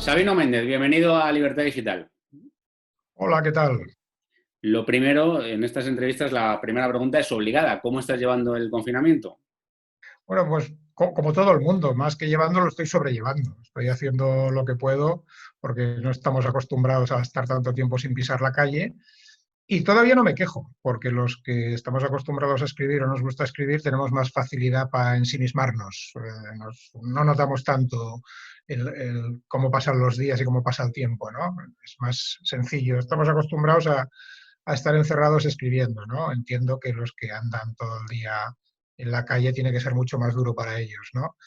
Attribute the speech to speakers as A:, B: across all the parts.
A: Sabino Méndez, bienvenido a Libertad Digital.
B: Hola, ¿qué tal?
A: Lo primero, en estas entrevistas, la primera pregunta es obligada. ¿Cómo estás llevando el confinamiento?
B: Bueno, pues como todo el mundo, más que llevando, lo estoy sobrellevando. Estoy haciendo lo que puedo porque no estamos acostumbrados a estar tanto tiempo sin pisar la calle. Y todavía no me quejo, porque los que estamos acostumbrados a escribir o nos gusta escribir tenemos más facilidad para ensimismarnos. No notamos tanto cómo pasan los días y cómo pasa el tiempo, ¿no? Es más sencillo. Estamos acostumbrados a estar encerrados escribiendo, ¿no? Entiendo que los que andan todo el día en la calle tiene que ser mucho más duro para ellos, ¿no?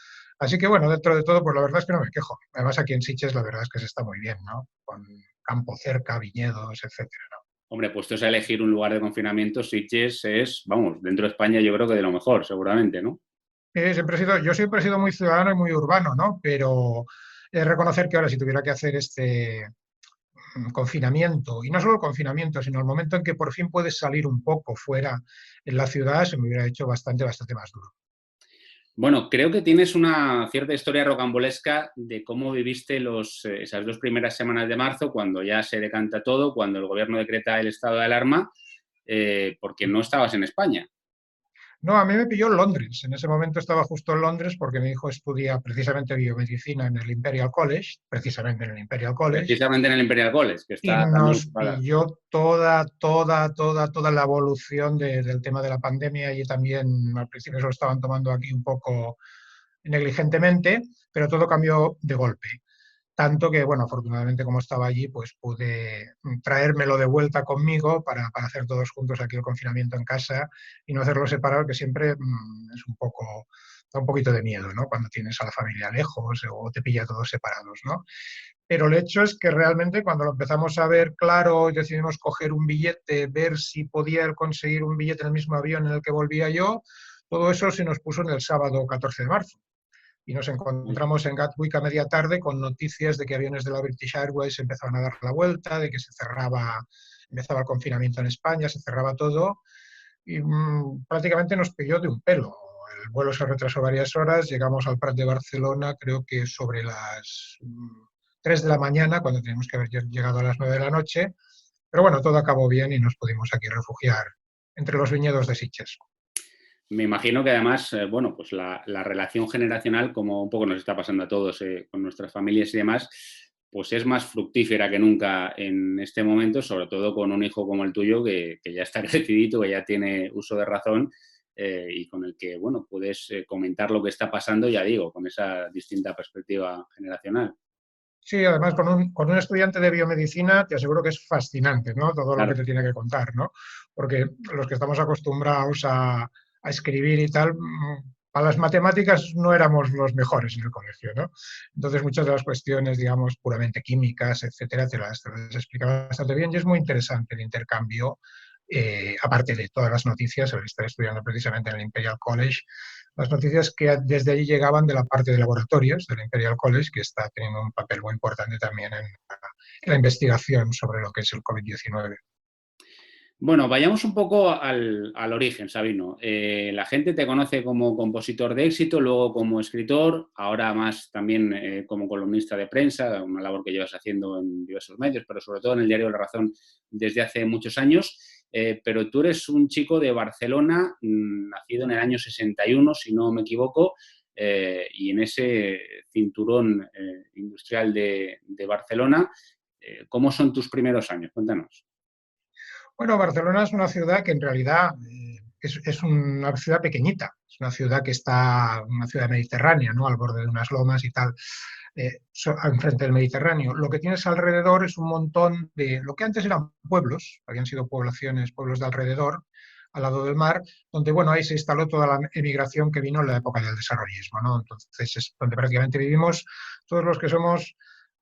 B: Así que bueno, dentro de todo, pues la verdad es que no me quejo. Además, aquí en Sitges la verdad es que se está muy bien, ¿no? Con campo cerca, viñedos, etcétera, ¿no?
A: Hombre, puestos a elegir un lugar de confinamiento, Sitges es, vamos, dentro de España yo creo que de lo mejor, seguramente, ¿no?
B: Yo siempre he sido muy ciudadano y muy urbano, ¿no? Pero he de reconocer que ahora si tuviera que hacer este confinamiento, y no solo el confinamiento, sino el momento en que por fin puedes salir un poco fuera en la ciudad, se me hubiera hecho bastante más duro.
A: Bueno, creo que tienes una cierta historia rocambolesca de cómo viviste esas 2 primeras semanas de marzo, cuando ya se decanta todo, cuando el gobierno decreta el estado de alarma, porque no estabas en España.
B: No, a mí me pilló en Londres. En ese momento estaba justo en Londres porque mi hijo estudia precisamente biomedicina en el Imperial College, precisamente en el Imperial College,
A: Precisamente en el Imperial College, que
B: y
A: está también
B: nos
A: para...
B: pilló toda la evolución del tema de la pandemia y también al principio se lo estaban tomando aquí un poco negligentemente, pero todo cambió de golpe. Tanto que, bueno, afortunadamente como estaba allí, pues pude traérmelo de vuelta conmigo para hacer todos juntos aquí el confinamiento en casa y no hacerlo separado, que siempre es un poco, da un poquito de miedo, ¿no? Cuando tienes a la familia lejos o te pilla todos separados, ¿no? Pero el hecho es que realmente cuando lo empezamos a ver claro y decidimos coger un billete, ver si podía conseguir un billete en el mismo avión en el que volvía yo, todo eso se nos puso en el sábado 14 de marzo y nos encontramos en Gatwick a media tarde con noticias de que aviones de la British Airways empezaban a dar la vuelta, de que empezaba el confinamiento en España, se cerraba todo y prácticamente nos pilló de un pelo. El vuelo se retrasó varias horas, llegamos al Prat de Barcelona, creo que sobre las 3 de la mañana, cuando teníamos que haber llegado a las 9 de la noche, pero bueno, todo acabó bien y nos pudimos aquí refugiar entre los viñedos de Sitges.
A: Me imagino que además, bueno, pues la relación generacional, como un poco nos está pasando a todos con nuestras familias y demás, pues es más fructífera que nunca en este momento, sobre todo con un hijo como el tuyo que ya está crecidito, que ya tiene uso de razón y con el que, bueno, puedes comentar lo que está pasando, ya digo, con esa distinta perspectiva generacional.
B: Sí, además con un estudiante de biomedicina te aseguro que es fascinante, ¿no? Todo lo que
A: Claro.
B: te tiene que contar, ¿no? Porque los que estamos acostumbrados a escribir y tal, para las matemáticas no éramos los mejores en el colegio, ¿no? Entonces muchas de las cuestiones, digamos, puramente químicas, etcétera, te las explicaba bastante bien y es muy interesante el intercambio, aparte de todas las noticias, al estar estudiando precisamente en el Imperial College, las noticias que desde allí llegaban de la parte de laboratorios del Imperial College, que está teniendo un papel muy importante también en la investigación sobre lo que es el COVID-19.
A: Bueno, vayamos un poco al origen, Sabino. La gente te conoce como compositor de éxito, luego como escritor, ahora más también como columnista de prensa, una labor que llevas haciendo en diversos medios, pero sobre todo en el diario La Razón desde hace muchos años. Pero tú eres un chico de Barcelona, nacido en el año 61, si no me equivoco, y en ese cinturón industrial de Barcelona. ¿Cómo son tus primeros años? Cuéntanos.
B: Bueno, Barcelona es una ciudad que en realidad es una ciudad pequeñita, es una ciudad que está, una ciudad mediterránea, ¿no? Al borde de unas lomas y tal, enfrente del Mediterráneo. Lo que tienes alrededor es un montón de, lo que antes eran pueblos, habían sido poblaciones, pueblos de alrededor, al lado del mar, donde, bueno, ahí se instaló toda la emigración que vino en la época del desarrollismo, ¿no? Entonces es donde prácticamente vivimos todos los que somos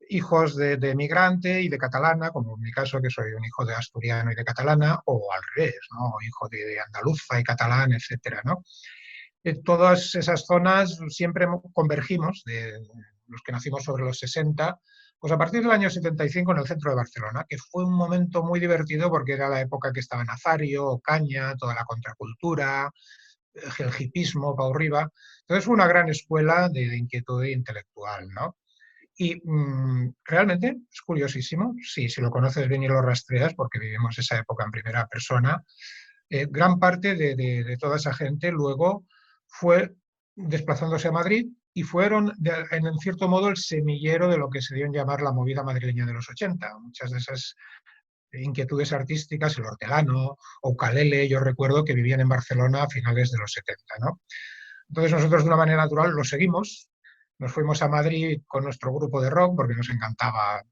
B: hijos de migrante y de catalana, como en mi caso, que soy un hijo de asturiano y de catalana, o al revés, ¿no? Hijo de andaluza y catalán, etcétera, ¿no? Todas esas zonas siempre convergimos, de los que nacimos sobre los 60, pues a partir del año 75 en el centro de Barcelona, que fue un momento muy divertido porque era la época que estaba Nazario, Ocaña, toda la contracultura, el hipismo para arriba. Entonces fue una gran escuela de inquietud intelectual, ¿no? Y realmente es curiosísimo, sí, si lo conoces bien y lo rastreas, porque vivimos esa época en primera persona, gran parte de toda esa gente luego fue desplazándose a Madrid y fueron, en cierto modo, el semillero de lo que se dio en llamar la movida madrileña de los 80. Muchas de esas inquietudes artísticas, el hortelano o ukelele, yo recuerdo que vivían en Barcelona a finales de los 70, ¿no? Entonces nosotros de una manera natural lo seguimos, nos fuimos a Madrid con nuestro grupo de rock porque nos encantaba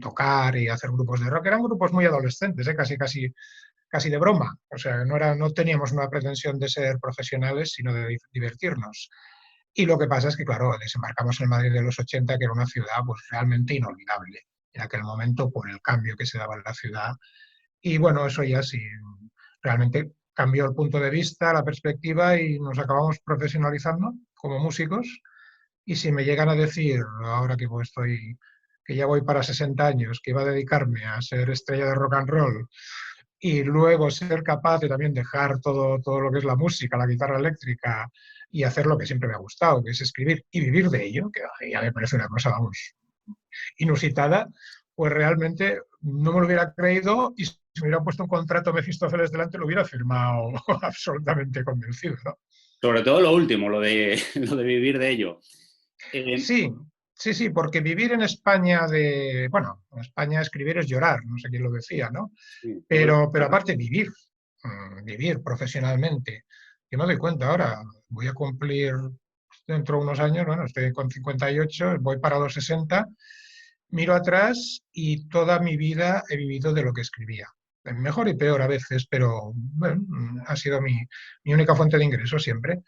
B: tocar y hacer grupos de rock. Eran grupos muy adolescentes, casi de broma. O sea, no teníamos una pretensión de ser profesionales, sino de divertirnos. Y lo que pasa es que, claro, desembarcamos en Madrid de los 80, que era una ciudad pues, realmente inolvidable en aquel momento por el cambio que se daba en la ciudad. Y bueno, eso ya sí, realmente cambió el punto de vista, la perspectiva y nos acabamos profesionalizando como músicos. Y si me llegan a decir, ahora que pues estoy, que ya voy para 60 años, que iba a dedicarme a ser estrella de rock and roll y luego ser capaz de también dejar todo lo que es la música, la guitarra eléctrica y hacer lo que siempre me ha gustado, que es escribir y vivir de ello, que ya me parece una cosa, vamos, inusitada, pues realmente no me lo hubiera creído y si me hubiera puesto un contrato Mefistófeles delante lo hubiera firmado absolutamente convencido, ¿no?
A: Sobre todo lo último, lo de, lo de vivir de ello. Eh,
B: Sí, sí, sí, porque vivir en España bueno, en España escribir es llorar, no sé quién lo decía, ¿no?
A: sí,
B: Pero aparte vivir, vivir profesionalmente. Yo me doy cuenta ahora, voy a cumplir dentro de unos años, bueno, estoy con 58, voy para los 60, miro atrás y toda mi vida he vivido de lo que escribía. Mejor y peor a veces, pero bueno, ha sido mi única fuente de ingresos siempre.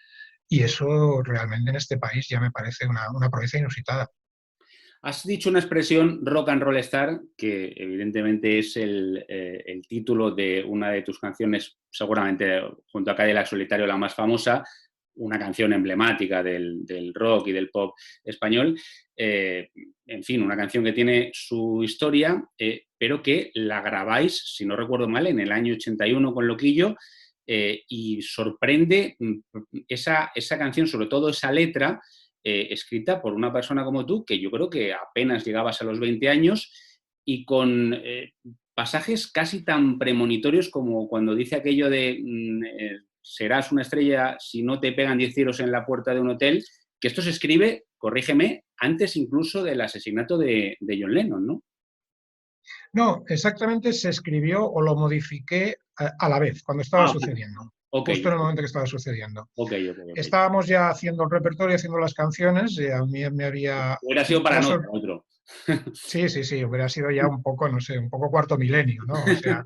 B: Y eso realmente en este país ya me parece una proeza inusitada.
A: Has dicho una expresión rock and roll star, que evidentemente es el título de una de tus canciones, seguramente junto a Cadillac Solitario la más famosa, una canción emblemática del rock y del pop español. En fin, una canción que tiene su historia, pero que la grabáis, si no recuerdo mal, en el año 81 con Loquillo, y sorprende esa canción, sobre todo esa letra, escrita por una persona como tú, que yo creo que apenas llegabas a los 20 años y con pasajes casi tan premonitorios como cuando dice aquello de serás una estrella si no te pegan 10 tiros en la puerta de un hotel, que esto se escribe, corrígeme, antes incluso del asesinato de John Lennon, ¿no?
B: No, exactamente se escribió o lo modifiqué a la vez, cuando estaba
A: Ah,
B: sucediendo,
A: ok,
B: justo en el momento que estaba sucediendo.
A: ok, ok, ok.
B: Estábamos ya haciendo el repertorio, haciendo las canciones, y a mí me había
A: Hubiera sido
B: la
A: paranoia,
B: sorpresa.
A: otro.
B: Sí, sí, sí, hubiera sido ya un poco, no sé, un poco cuarto milenio, ¿no? O sea,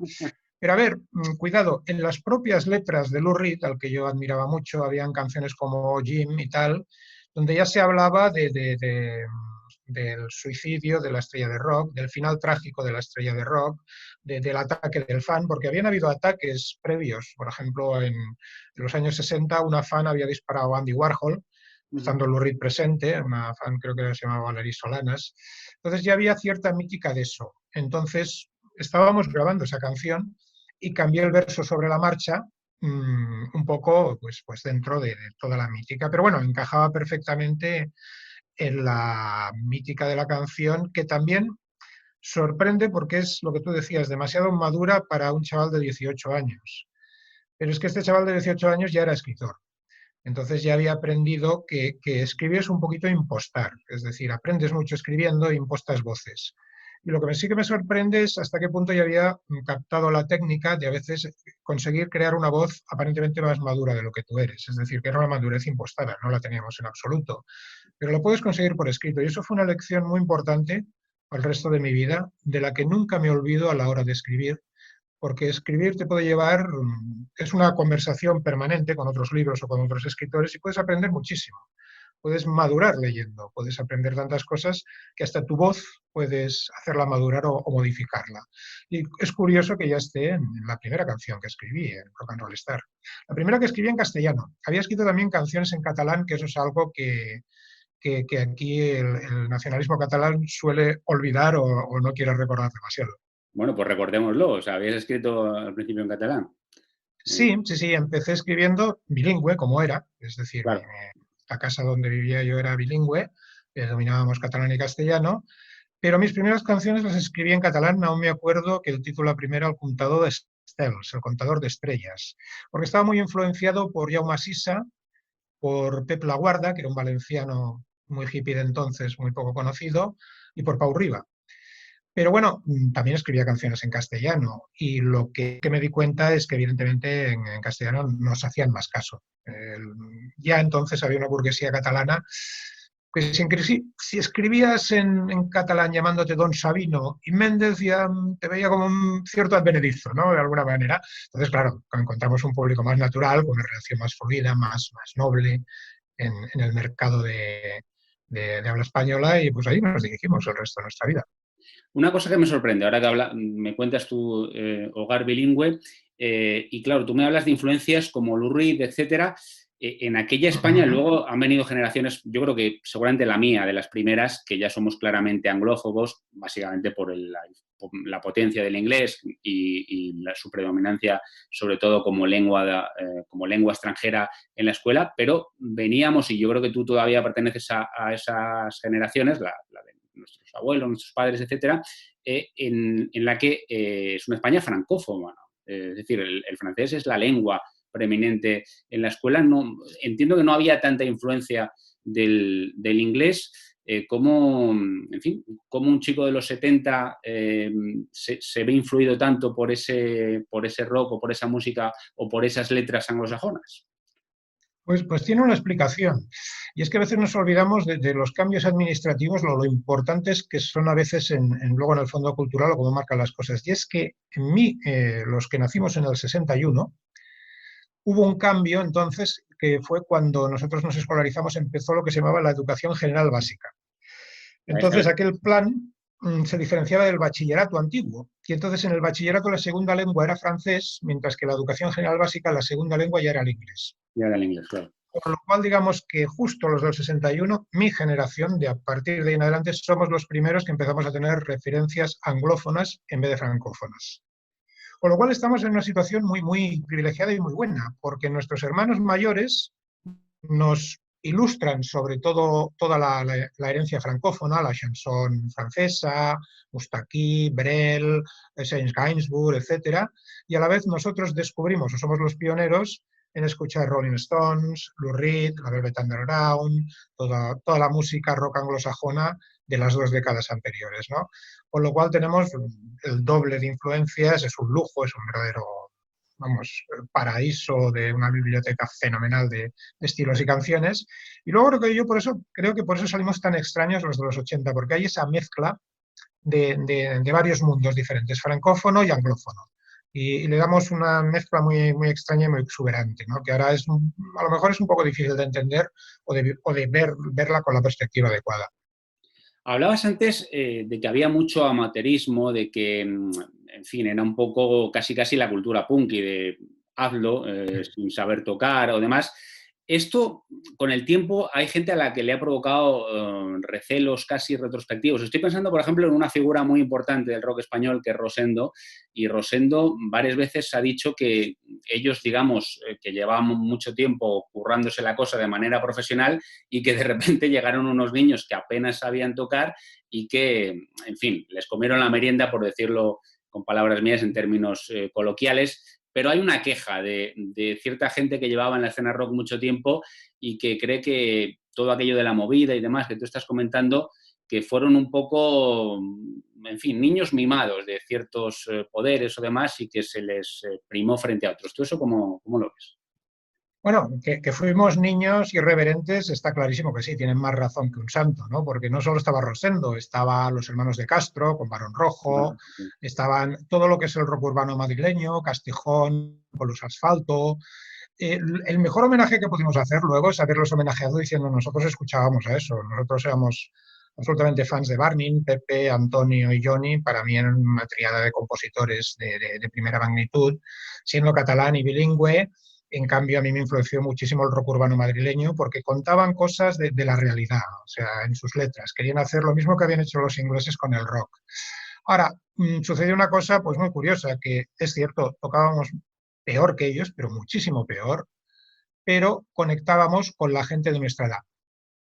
B: pero a ver, cuidado, en las propias letras de Lou Reed, al que yo admiraba mucho, habían canciones como Jim y tal, donde ya se hablaba del suicidio de la estrella de rock, del final trágico de la estrella de rock, del ataque del fan, porque habían habido ataques previos. Por ejemplo, en los años 60 una fan había disparado a Andy Warhol, estando Lou Reed presente, una fan creo que se llamaba Valerie Solanas. Entonces ya había cierta mítica de eso. Entonces estábamos grabando esa canción y cambié el verso sobre la marcha, un poco pues dentro de toda la mítica. Pero bueno, encajaba perfectamente en la mítica de la canción, que también sorprende porque es lo que tú decías, demasiado madura para un chaval de 18 años. Pero es que este chaval de 18 años ya era escritor. Entonces ya había aprendido que escribir es un poquito impostar, es decir, aprendes mucho escribiendo e impostas voces. Y lo que sí que me sorprende es hasta qué punto ya había captado la técnica de a veces conseguir crear una voz aparentemente más madura de lo que tú eres. Es decir, que era una madurez impostada, no la teníamos en absoluto. Pero lo puedes conseguir por escrito. Y eso fue una lección muy importante para el resto de mi vida, de la que nunca me olvido a la hora de escribir, porque escribir te puede llevar, es una conversación permanente con otros libros o con otros escritores y puedes aprender muchísimo. Puedes madurar leyendo, puedes aprender tantas cosas que hasta tu voz puedes hacerla madurar o modificarla. Y es curioso que ya esté en la primera canción que escribí, en Rock and Roll Star. La primera que escribí en castellano. Había escrito también canciones en catalán, que eso es algo que aquí el nacionalismo catalán suele olvidar o no quiere recordar demasiado.
A: Bueno, pues recordémoslo, o sea, habías escrito al principio en catalán.
B: Sí, sí, sí, empecé escribiendo bilingüe, como era, es decir,
A: Claro.
B: la casa donde vivía yo era bilingüe, dominábamos catalán y castellano, pero mis primeras canciones las escribí en catalán. Aún me acuerdo que el título la primera, El contador de estels, El contador de estrellas, porque estaba muy influenciado por Jaume Sisa, por Pep Laguarda, que era un valenciano muy hippie de entonces, muy poco conocido, y por Pau Riba. Pero bueno, también escribía canciones en castellano, y lo que me di cuenta es que evidentemente en castellano nos hacían más caso. Ya entonces había una burguesía catalana que si escribías en catalán llamándote Don Sabino y Méndez, ya te veía como un cierto advenedizo, ¿no? De alguna manera. Entonces, claro, encontramos un público más natural, con una relación más fluida, más noble en el mercado de habla española, y pues ahí nos dirigimos el resto de nuestra vida.
A: Una cosa que me sorprende, ahora que me cuentas tu hogar bilingüe, y claro, tú me hablas de influencias como Lou Reed, etcétera. En aquella España luego han venido generaciones, yo creo que seguramente la mía, de las primeras, que ya somos claramente anglófobos, básicamente por la potencia del inglés y su predominancia, sobre todo como lengua extranjera en la escuela, pero veníamos, y yo creo que tú todavía perteneces a esas generaciones, la de nuestros abuelos, nuestros padres, etcétera, en la que es una España francófona. Es decir, el francés es la lengua preeminente en la escuela. No, entiendo que no había tanta influencia del inglés. En fin, cómo un chico de los 70 se ve influido tanto por ese rock o por esa música o por esas letras anglosajonas.
B: Pues tiene una explicación. Y es que a veces nos olvidamos de los cambios administrativos, lo importantes que son a veces luego en el fondo cultural o cómo marcan las cosas. Y es que los que nacimos en el 61, hubo un cambio entonces que fue cuando nosotros nos escolarizamos, empezó lo que se llamaba la educación general básica. Entonces aquel plan se diferenciaba del bachillerato antiguo. Y entonces en el bachillerato la segunda lengua era francés, mientras que la educación general básica la segunda lengua ya era el inglés.
A: Ya era el inglés, claro.
B: Por lo cual, digamos que justo los del 61, mi generación, de a partir de ahí en adelante, somos los primeros que empezamos a tener referencias anglófonas en vez de francófonas. Con lo cual estamos en una situación muy privilegiada y muy buena, porque nuestros hermanos mayores nos ilustran sobre todo toda la herencia francófona, la chanson francesa, Moustaki, Brel, Serge Gainsbourg, etc. Y a la vez nosotros descubrimos, o somos los pioneros, en escuchar Rolling Stones, Lou Reed, la Velvet Underground, toda la música rock anglosajona de las 2 décadas anteriores, ¿no? Con lo cual tenemos el doble de influencias, es un lujo, es un verdadero, vamos, paraíso de una biblioteca fenomenal de estilos y canciones. Y luego creo que por eso salimos tan extraños los de los 80, porque hay esa mezcla de varios mundos diferentes, francófono y anglófono. Y le damos una mezcla muy extraña y muy exuberante, ¿no? Que ahora a lo mejor es un poco difícil de entender o de verla con la perspectiva adecuada.
A: Hablabas antes de que había mucho amateurismo, de que, en fin, era un poco casi la cultura punky de hazlo sin saber tocar o demás. Esto, con el tiempo, hay gente a la que le ha provocado recelos casi retrospectivos. Estoy pensando, por ejemplo, en una figura muy importante del rock español, que es Rosendo, y Rosendo varias veces ha dicho que ellos, digamos, que llevaban mucho tiempo currándose la cosa de manera profesional y que de repente llegaron unos niños que apenas sabían tocar y que, en fin, les comieron la merienda, por decirlo con palabras mías en términos coloquiales. Pero hay una queja de cierta gente que llevaba en la escena rock mucho tiempo y que cree que todo aquello de la movida y demás que tú estás comentando, que fueron un poco, en fin, niños mimados de ciertos poderes o demás y que se les primó frente a otros. ¿Tú eso cómo lo ves?
B: Bueno, que fuimos niños irreverentes, está clarísimo que sí, tienen más razón que un santo, ¿no? Porque no solo estaba Rosendo, estaban los hermanos de Castro, con Barón Rojo, estaban todo lo que es el rock urbano madrileño, Castejón, con los Asfalto. El mejor homenaje que pudimos hacer luego es haberlos homenajeado diciendo nosotros escuchábamos a eso, nosotros éramos absolutamente fans de Barmin, Pepe, Antonio y Johnny, para mí eran una triada de compositores de primera magnitud, siendo catalán y bilingüe. En cambio, a mí me influenció muchísimo el rock urbano madrileño porque contaban cosas de la realidad, o sea, en sus letras. Querían hacer lo mismo que habían hecho los ingleses con el rock. Ahora, sucedió una cosa pues muy curiosa, que es cierto, tocábamos peor que ellos, pero muchísimo peor, pero conectábamos con la gente de nuestra edad.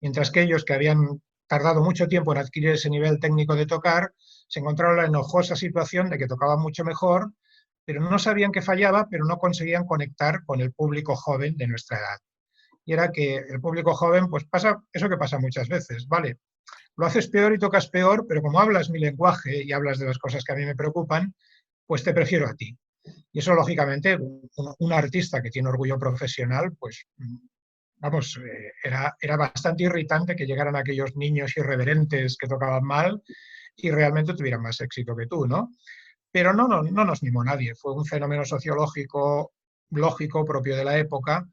B: Mientras que ellos, que habían tardado mucho tiempo en adquirir ese nivel técnico de tocar, se encontraron la enojosa situación de que tocaban mucho mejor, pero no sabían que fallaba, pero no conseguían conectar con el público joven de nuestra edad. Y era que el público joven, pues pasa eso que pasa muchas veces, ¿vale? Lo haces peor y tocas peor, pero como hablas mi lenguaje y hablas de las cosas que a mí me preocupan, pues te prefiero a ti. Y eso, lógicamente, un artista que tiene orgullo profesional, pues, vamos, era bastante irritante que llegaran aquellos niños irreverentes que tocaban mal y realmente tuvieran más éxito que tú, ¿no? Pero no nos mimó nadie, fue un fenómeno sociológico lógico propio de la época.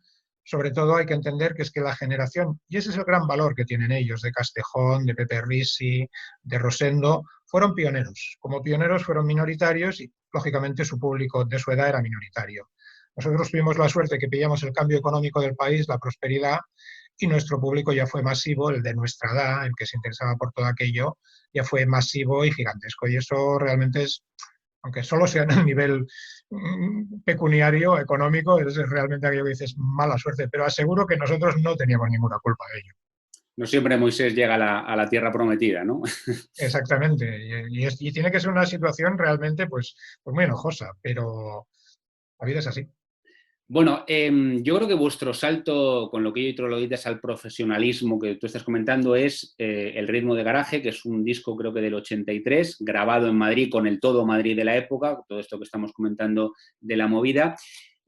B: Sobre todo hay que entender que es que la generación, y ese es el gran valor que tienen ellos, de Castejón, de Pepe Risi, de Rosendo, fueron pioneros. Como pioneros fueron minoritarios y, lógicamente, su público de su edad era minoritario. Nosotros tuvimos la suerte que pillamos el cambio económico del país, la prosperidad, y nuestro público ya fue masivo, el de nuestra edad, el que se interesaba por todo aquello, ya fue masivo y gigantesco. Y eso realmente es, aunque solo sea en el nivel pecuniario, económico, es realmente aquello que dices mala suerte, pero aseguro que nosotros no teníamos ninguna culpa de ello.
A: No siempre Moisés llega a la tierra prometida, ¿no?
B: Exactamente, y tiene que ser una situación realmente pues muy enojosa, pero la vida es así.
A: Bueno, yo creo que vuestro salto con lo que yo y Troloditas al profesionalismo que tú estás comentando es El ritmo de garaje, que es un disco creo que del 83, grabado en Madrid con el todo Madrid de la época, todo esto que estamos comentando de la movida.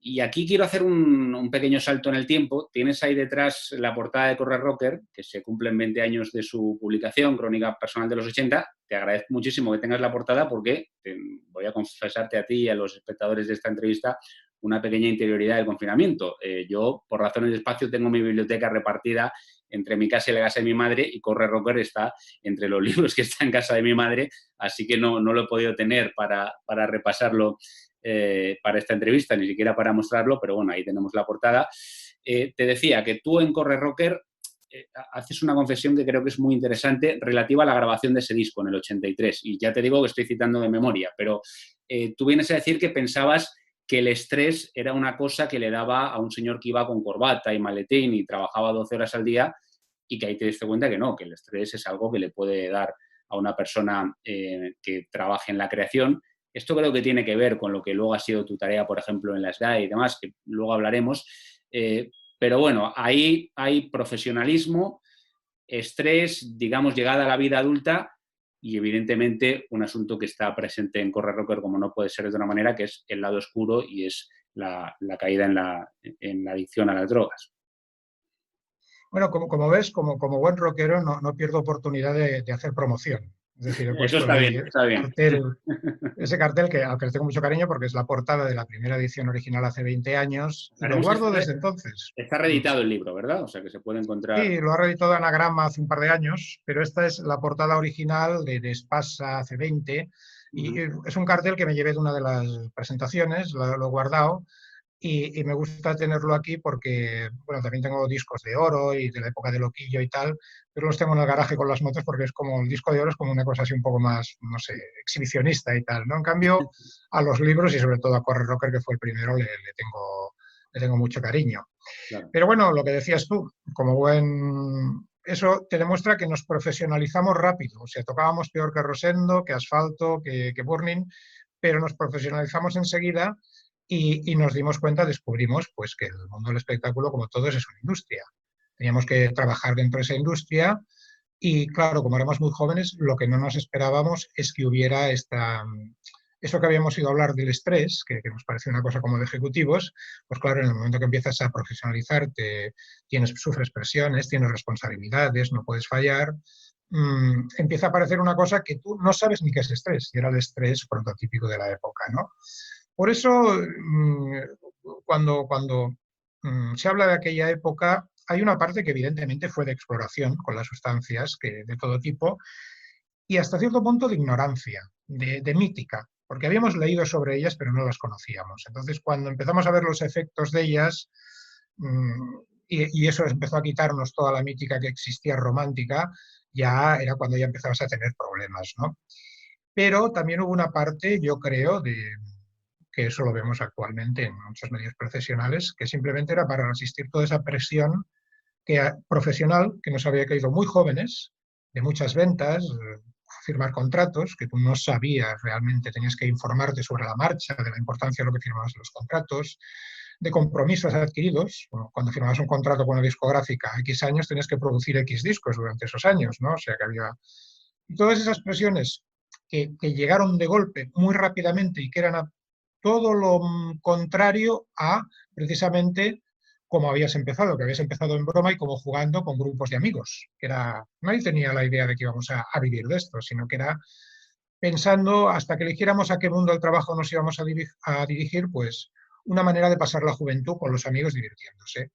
A: Y aquí quiero hacer un pequeño salto en el tiempo. Tienes ahí detrás la portada de Corre Rocker, que se cumplen 20 años de su publicación, Crónica Personal de los 80. Te agradezco muchísimo que tengas la portada porque voy a confesarte a ti y a los espectadores de esta entrevista una pequeña interioridad del confinamiento. Yo, por razones de espacio, tengo mi biblioteca repartida entre mi casa y la casa de mi madre y Corre Rocker está entre los libros que están en casa de mi madre, así que no lo he podido tener para repasarlo para esta entrevista, ni siquiera para mostrarlo, pero bueno, ahí tenemos la portada. Te decía que tú en Corre Rocker haces una confesión que creo que es muy interesante relativa a la grabación de ese disco en el 83, y ya te digo que estoy citando de memoria, pero tú vienes a decir que pensabas que el estrés era una cosa que le daba a un señor que iba con corbata y maletín y trabajaba 12 horas al día, y que ahí te diste cuenta que no, que el estrés es algo que le puede dar a una persona que trabaje en la creación. Esto creo que tiene que ver con lo que luego ha sido tu tarea, por ejemplo, en la SGAE y demás, que luego hablaremos. Pero bueno, ahí hay profesionalismo, estrés, digamos, llegada a la vida adulta y evidentemente un asunto que está presente en Corre Rocker como no puede ser de otra manera, que es el lado oscuro y es la caída en la adicción a las drogas.
B: Bueno, como ves, como buen rockero, no pierdo oportunidad de hacer promoción. Es decir, he
A: Eso
B: puesto
A: está bien,
B: ahí
A: está bien.
B: ese cartel que, al que le tengo mucho cariño porque es la portada de la primera edición original hace 20 años y lo
A: Haremos que
B: guardo desde entonces.
A: está reeditado el libro, ¿verdad? O sea que se puede encontrar.
B: Sí, lo ha reeditado Anagrama hace un par de años, pero esta es la portada original de Espasa hace 20 y es un cartel que me llevé de una de las presentaciones, lo he guardado y me gusta tenerlo aquí porque, bueno, también tengo discos de oro y de la época de Loquillo y tal, pero los tengo en el garaje con las motos porque es como el disco de oro es como una cosa así un poco más, no sé, exhibicionista y tal, ¿no? En cambio, a los libros y sobre todo a Corre Rocker, que fue el primero, le tengo mucho cariño.
A: Claro.
B: Pero bueno, lo que decías tú, como buen... Eso te demuestra que nos profesionalizamos rápido, o sea, tocábamos peor que Rosendo, que Asfalto, que Burning, pero nos profesionalizamos enseguida y nos dimos cuenta, descubrimos pues que el mundo del espectáculo, como todos, es una industria. Teníamos que trabajar dentro de esa industria y claro, como éramos muy jóvenes, lo que no nos esperábamos es que hubiera eso que habíamos ido a hablar del estrés, que nos parece una cosa como de ejecutivos, pues claro, en el momento que empiezas a profesionalizarte, sufres presiones, tienes responsabilidades, no puedes fallar, empieza a aparecer una cosa que tú no sabes ni qué es estrés, y era el estrés prototípico de la época, ¿no? Por eso, cuando se habla de aquella época, hay una parte que evidentemente fue de exploración con las sustancias de todo tipo y hasta cierto punto de ignorancia, de mítica, porque habíamos leído sobre ellas pero no las conocíamos. Entonces, cuando empezamos a ver los efectos de ellas, y eso empezó a quitarnos toda la mítica que existía romántica, ya era cuando ya empezabas a tener problemas, ¿no? Pero también hubo una parte, yo creo, que eso lo vemos actualmente en muchos medios profesionales, que simplemente era para resistir toda esa presión profesional que nos había caído muy jóvenes de muchas ventas, firmar contratos que tú no sabías realmente, tenías que informarte sobre la marcha, de la importancia de lo que firmabas en los contratos, de compromisos adquiridos. Bueno, cuando firmabas un contrato con una discográfica X años, tenías que producir X discos durante esos años, ¿no? O sea que había... Y todas esas presiones que llegaron de golpe muy rápidamente y que eran todo lo contrario a precisamente como habías empezado, que habías empezado en broma y como jugando con grupos de amigos, que era, nadie tenía la idea de que íbamos a vivir de esto, sino que era pensando hasta que eligiéramos a qué mundo del trabajo nos íbamos a dirigir, pues una manera de pasar la juventud con los amigos divirtiéndose.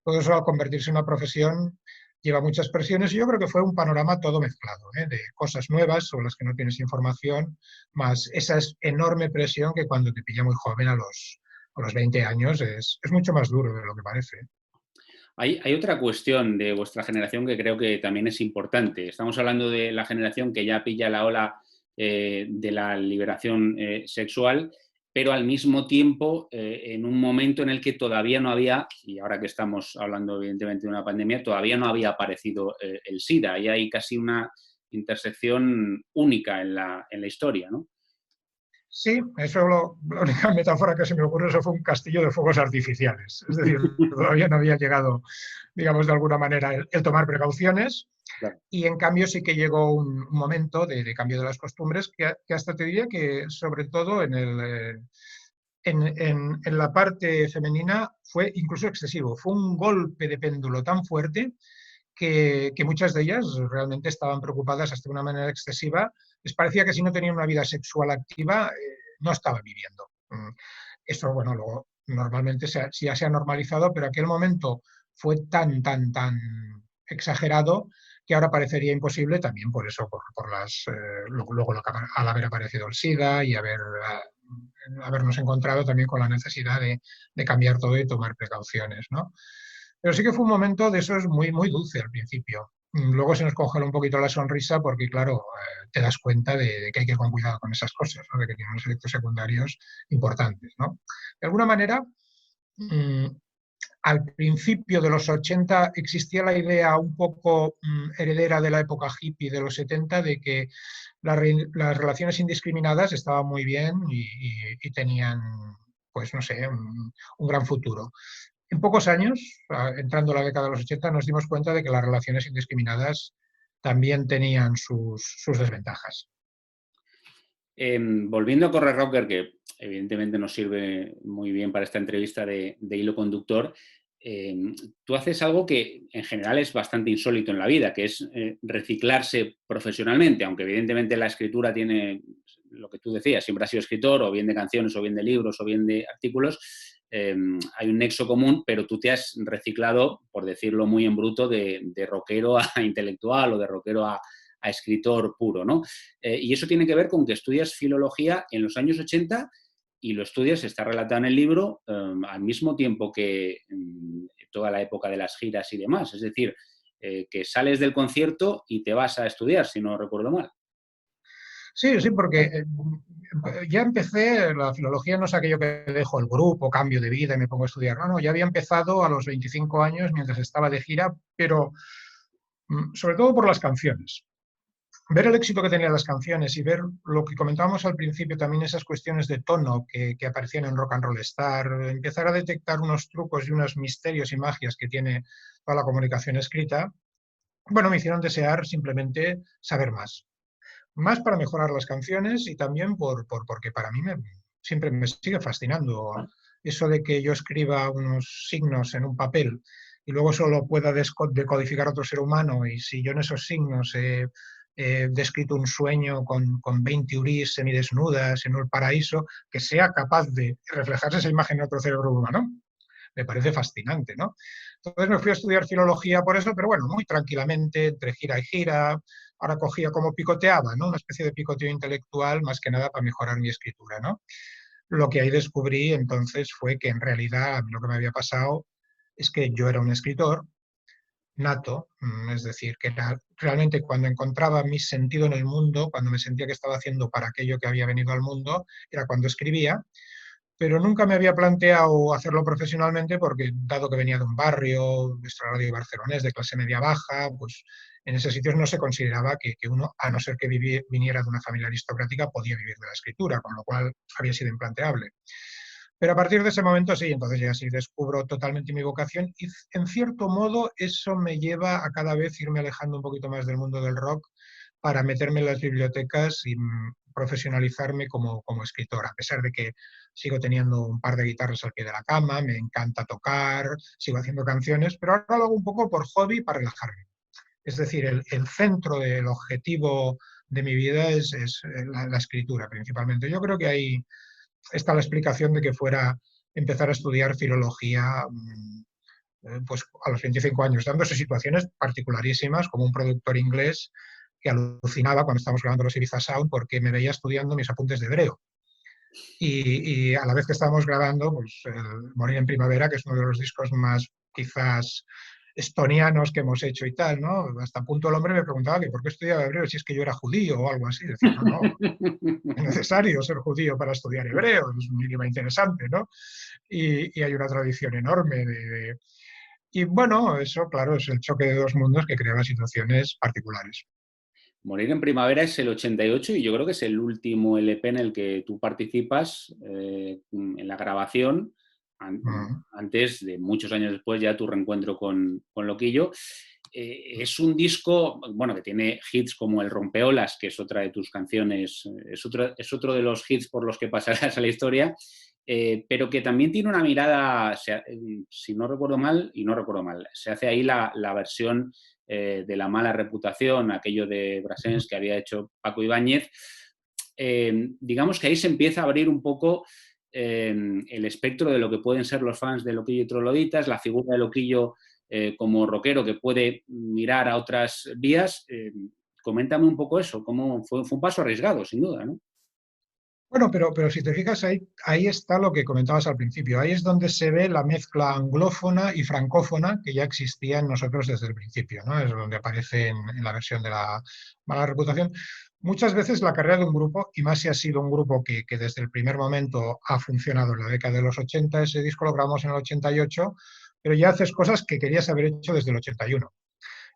B: Todo eso al convertirse en una profesión lleva muchas presiones y yo creo que fue un panorama todo mezclado, de cosas nuevas sobre las que no tienes información, más esa enorme presión que cuando te pilla muy joven a los 20 años es mucho más duro de lo que parece.
A: Hay otra cuestión de vuestra generación que creo que también es importante. Estamos hablando de la generación que ya pilla la ola de la liberación sexual, pero al mismo tiempo en un momento en el que todavía no había, y ahora que estamos hablando evidentemente de una pandemia, todavía no había aparecido el SIDA. Y hay casi una intersección única en la historia, ¿no?
B: Sí, eso la única metáfora que se me ocurre eso fue un castillo de fuegos artificiales. Es decir, todavía no había llegado, digamos, de alguna manera el tomar precauciones.
A: Claro.
B: Y en cambio sí que llegó un momento de cambio de las costumbres que hasta te diría que sobre todo en la parte femenina fue incluso excesivo. Fue un golpe de péndulo tan fuerte que muchas de ellas realmente estaban preocupadas hasta de una manera excesiva. Les parecía que si no tenían una vida sexual activa, no estaban viviendo. Eso, bueno, luego normalmente ya se ha normalizado, pero aquel momento fue tan exagerado que ahora parecería imposible también por eso, por luego al haber aparecido el SIDA y habernos encontrado también con la necesidad de cambiar todo y tomar precauciones, ¿no? Pero sí que fue un momento de esos muy dulce al principio. Luego se nos congela un poquito la sonrisa porque, claro, te das cuenta de que hay que ir con cuidado con esas cosas, ¿no? De que tienen unos efectos secundarios importantes, ¿no? De alguna manera, mmm, al principio de los 80 existía la idea un poco heredera de la época hippie de los 70 de que las relaciones indiscriminadas estaban muy bien y tenían, pues no sé, un gran futuro. En pocos años, entrando a la década de los 80, nos dimos cuenta de que las relaciones indiscriminadas también tenían sus desventajas.
A: Volviendo a Correr Rocker, que evidentemente nos sirve muy bien para esta entrevista de hilo conductor, tú haces algo que en general es bastante insólito en la vida, que es reciclarse profesionalmente, aunque evidentemente la escritura tiene lo que tú decías, siempre has sido escritor, o bien de canciones, o bien de libros, o bien de artículos, hay un nexo común, pero tú te has reciclado, por decirlo muy en bruto, de rockero a intelectual o de rockero a escritor puro, ¿no? Y eso tiene que ver con que estudias filología en los años 80 y lo estudias, está relatado en el libro, al mismo tiempo que toda la época de las giras y demás. Es decir, que sales del concierto y te vas a estudiar, si no recuerdo mal.
B: Sí, sí, porque ya empecé, la filología no es aquello que dejo el grupo, cambio de vida y me pongo a estudiar. No, no, ya había empezado a los 25 años mientras estaba de gira, pero sobre todo por las canciones. Ver el éxito que tenían las canciones y ver lo que comentábamos al principio, también esas cuestiones de tono que aparecían en Rock and Roll Star, empezar a detectar unos trucos y unos misterios y magias que tiene toda la comunicación escrita, bueno, me hicieron desear simplemente saber más. Más para mejorar las canciones y también porque para mí siempre me sigue fascinando eso de que yo escriba unos signos en un papel y luego solo pueda decodificar otro ser humano y si yo en esos signos he descrito un sueño con 20 urís semidesnudas en un paraíso, que sea capaz de reflejarse esa imagen en otro cerebro humano, me parece fascinante, ¿no? Entonces me fui a estudiar filología por eso, pero bueno, muy tranquilamente, entre gira y gira, ahora cogía como picoteaba, ¿no? Una especie de picoteo intelectual, más que nada para mejorar mi escritura, ¿no? Lo que ahí descubrí entonces fue que en realidad lo que me había pasado es que yo era un escritor nato, es decir, que era realmente cuando encontraba mi sentido en el mundo, cuando me sentía que estaba haciendo para aquello que había venido al mundo, era cuando escribía, pero nunca me había planteado hacerlo profesionalmente porque, dado que venía de un barrio extrarradio barcelonés de clase media baja, pues en esos sitios no se consideraba que uno, a no ser que viniera de una familia aristocrática, podía vivir de la escritura, con lo cual había sido implanteable. Pero a partir de ese momento sí, entonces ya sí descubro totalmente mi vocación y en cierto modo eso me lleva a cada vez irme alejando un poquito más del mundo del rock para meterme en las bibliotecas y profesionalizarme como escritor, a pesar de que sigo teniendo un par de guitarras al pie de la cama, me encanta tocar, sigo haciendo canciones, pero ahora lo hago un poco por hobby para relajarme. Es decir, el centro del objetivo de mi vida es la escritura principalmente. Yo creo que ahí está la explicación de que fuera empezar a estudiar filología pues a los 25 años, dándose situaciones particularísimas, como un productor inglés que alucinaba cuando estábamos grabando los Ibiza Sound porque me veía estudiando mis apuntes de hebreo. Y a la vez que estábamos grabando, pues Morir en Primavera, que es uno de los discos más quizás estonianos que hemos hecho y tal, ¿no? Hasta punto el hombre me preguntaba que por qué estudiaba hebreo, si es que yo era judío o algo así. Decía, no, no, es necesario ser judío para estudiar hebreo, es un idioma interesante, ¿no? Y hay una tradición enorme Y bueno, eso, claro, es el choque de dos mundos que creaba situaciones particulares.
A: Morir en Primavera es el 88 y yo creo que es el último LP en el que tú participas en la grabación,
B: Mm.
A: antes de muchos años después ya tu reencuentro con Loquillo. Es un disco, bueno, que tiene hits como El Rompeolas, que es otra de tus canciones, es otro de los hits por los que pasarás a la historia, pero que también tiene una mirada, si no recuerdo mal, y no recuerdo mal, se hace ahí la versión de La mala reputación, aquello de Brassens que había hecho Paco Ibáñez. Digamos que ahí se empieza a abrir un poco el espectro de lo que pueden ser los fans de Loquillo y Trogloditas, la figura de Loquillo como rockero que puede mirar a otras vías. Coméntame un poco eso, cómo fue un paso arriesgado, sin duda, ¿no?
B: Bueno, pero si te fijas, ahí está lo que comentabas al principio. Ahí es donde se ve la mezcla anglófona y francófona que ya existía en nosotros desde el principio, ¿no? Es donde aparece en la versión de La mala reputación. Muchas veces la carrera de un grupo, y más si ha sido un grupo que desde el primer momento ha funcionado en la década de los 80, ese disco lo grabamos en el 88, pero ya haces cosas que querías haber hecho desde el 81.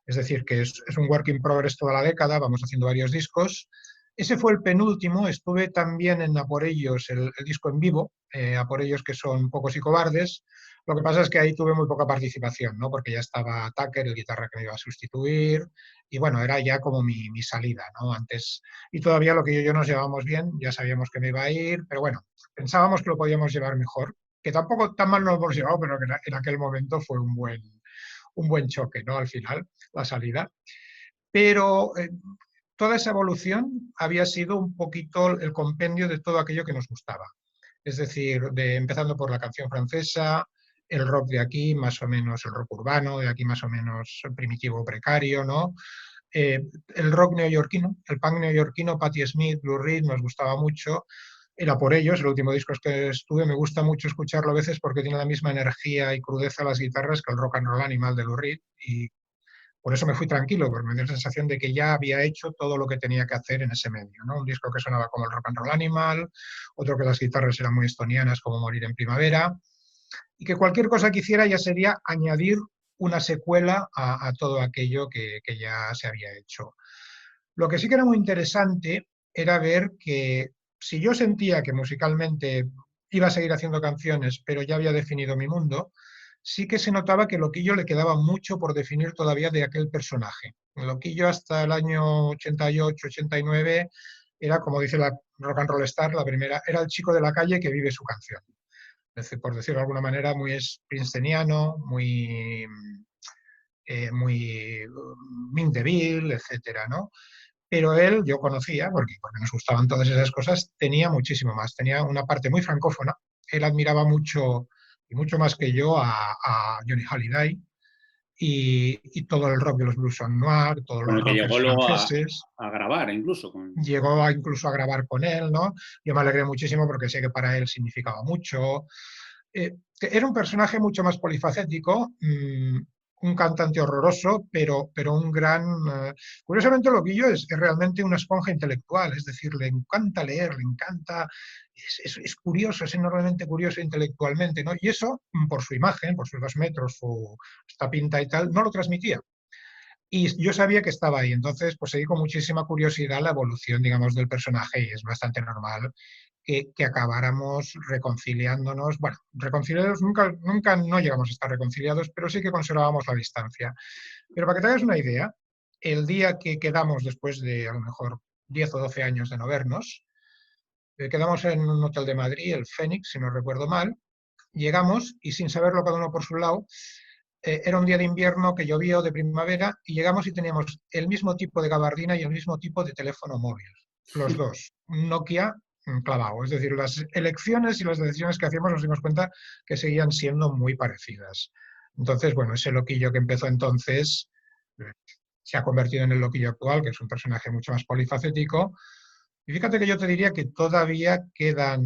B: Es decir, que es un work in progress toda la década, vamos haciendo varios discos. Ese fue el penúltimo, estuve también en A por ellos, el disco en vivo, A por ellos que son Pocos y Cobardes. Lo que pasa es que ahí tuve muy poca participación, ¿no? Porque ya estaba Tucker, el guitarra que me iba a sustituir, y bueno, era ya como mi salida, ¿no? Antes, y todavía lo que yo nos llevábamos bien, ya sabíamos que me iba a ir, pero bueno, pensábamos que lo podíamos llevar mejor, que tampoco tan mal no lo hemos llevado, pero que en aquel momento fue un buen choque, ¿no? Al final, la salida. Pero toda esa evolución había sido un poquito el compendio de todo aquello que nos gustaba. Es decir, empezando por la canción francesa, el rock de aquí, más o menos el rock urbano, de aquí más o menos primitivo, precario, ¿no? El rock neoyorquino, el punk neoyorquino, Patti Smith, Lou Reed, nos gustaba mucho. Era por ellos, el último disco que estuve, me gusta mucho escucharlo a veces porque tiene la misma energía y crudeza a las guitarras que el rock and roll animal de Lou Reed, y por eso me fui tranquilo, porque me dio la sensación de que ya había hecho todo lo que tenía que hacer en ese medio, ¿no? Un disco que sonaba como el rock and roll animal, otro que las guitarras eran muy estonianas, como Morir en Primavera, y que cualquier cosa que hiciera ya sería añadir una secuela a todo aquello que ya se había hecho. Lo que sí que era muy interesante era ver que si yo sentía que musicalmente iba a seguir haciendo canciones, pero ya había definido mi mundo, sí que se notaba que Loquillo le quedaba mucho por definir todavía de aquel personaje. Loquillo hasta el año 88, 89 era, como dice la Rock and Roll Star, la primera, era el chico de la calle que vive su canción. Por decirlo de alguna manera, muy springsteeniano, muy Mindeville, etcétera, ¿no? Pero él, yo conocía, porque nos gustaban todas esas cosas, tenía muchísimo más, tenía una parte muy francófona. Él admiraba mucho, y mucho más que yo, a Johnny Hallyday y todo el rock de los blues noir, todos
A: Con
B: los
A: el que
B: rockers
A: llegó luego
B: franceses.
A: a grabar incluso.
B: Llegó incluso a grabar con él, ¿no? Yo me alegré muchísimo porque sé que para él significaba mucho. Era un personaje mucho más polifacético, un cantante horroroso, pero un gran... Curiosamente, Loquillo es realmente una esponja intelectual, es decir, le encanta leer, le encanta... Es curioso, es enormemente curioso intelectualmente, ¿no? Y eso, por su imagen, por sus 2 metros, esta pinta y tal, no lo transmitía. Y yo sabía que estaba ahí, entonces pues seguí con muchísima curiosidad la evolución, digamos, del personaje y es bastante normal que acabáramos reconciliándonos. Bueno, reconciliados nunca no llegamos a estar reconciliados, pero sí que conservábamos la distancia. Pero para que te hagas una idea, el día que quedamos después de a lo mejor 10 o 12 años de no vernos, quedamos en un hotel de Madrid, el Fénix, si no recuerdo mal, llegamos y sin saberlo cada uno por su lado, era un día de invierno que llovió de primavera y llegamos y teníamos el mismo tipo de gabardina y el mismo tipo de teléfono móvil, los dos, un Nokia clavado. Es decir, las elecciones y las decisiones que hacíamos nos dimos cuenta que seguían siendo muy parecidas. Entonces, bueno, ese loquillo que empezó entonces se ha convertido en el loquillo actual, que es un personaje mucho más polifacético. Y fíjate que yo te diría que todavía quedan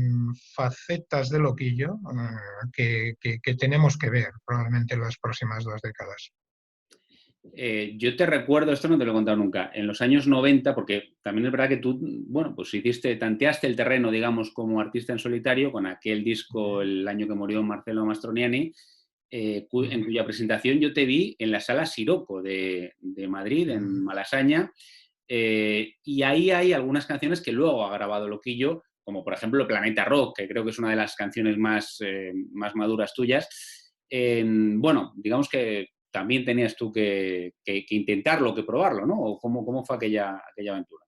B: facetas de loquillo que tenemos que ver probablemente en las próximas 2 décadas.
A: Yo te recuerdo, esto no te lo he contado nunca, en los años 90, porque también es verdad que tú, bueno, pues tanteaste el terreno, digamos, como artista en solitario con aquel disco el año que murió Marcelo Mastroianni, en cuya presentación yo te vi en la sala Siroco de Madrid, en Malasaña, y ahí hay algunas canciones que luego ha grabado Loquillo, como por ejemplo Planeta Rock, que creo que es una de las canciones más maduras tuyas. Bueno, digamos que también tenías tú que intentarlo, que probarlo, ¿no? ¿O cómo fue aquella aventura?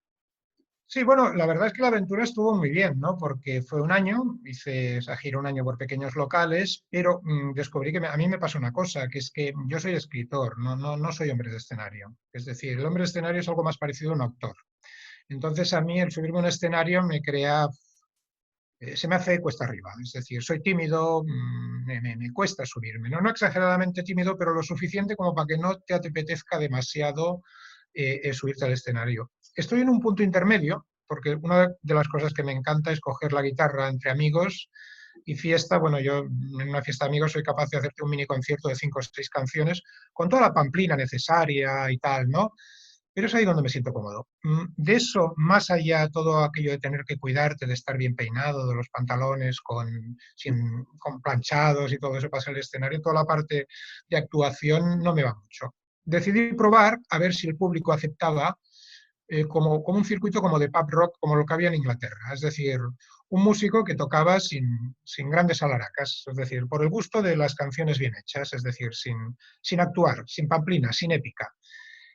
B: Sí, bueno, la verdad es que la aventura estuvo muy bien, ¿no? Porque fue un año, hice esa gira un año por pequeños locales, pero descubrí que a mí me pasó una cosa, que es que yo soy escritor, no soy hombre de escenario. Es decir, el hombre de escenario es algo más parecido a un actor. Entonces a mí el subirme a un escenario me crea, se me hace cuesta arriba. Es decir, soy tímido, me cuesta subirme. No exageradamente tímido, pero lo suficiente como para que no te apetezca demasiado subirte al escenario. Estoy en un punto intermedio, porque una de las cosas que me encanta es coger la guitarra entre amigos y fiesta. Bueno, yo en una fiesta de amigos soy capaz de hacerte un mini concierto de 5 o 6 canciones con toda la pamplina necesaria y tal, ¿no? Pero es ahí donde me siento cómodo. De eso, más allá, todo aquello de tener que cuidarte, de estar bien peinado, de los pantalones con planchados y todo eso para el escenario, toda la parte de actuación no me va mucho. Decidí probar a ver si el público aceptaba como un circuito como de pub rock, como lo que había en Inglaterra. Es decir, un músico que tocaba sin grandes alaracas, es decir, por el gusto de las canciones bien hechas, es decir, sin actuar, sin pamplina, sin épica.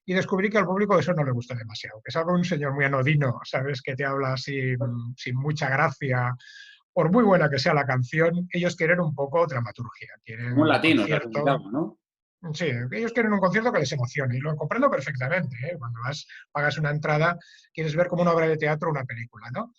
B: Y descubrí que al público eso no le gusta demasiado, que es algo un señor muy anodino, ¿sabes? Que te habla sin mucha gracia. Por muy buena que sea la canción, ellos quieren un poco dramaturgia, quieren
A: Como un
B: un
A: latino, te has
B: concierto.
A: comentado, ¿no?
B: Sí, ellos quieren un concierto que les emocione y lo comprendo perfectamente, ¿eh? Cuando pagas una entrada, quieres ver como una obra de teatro una película, ¿no?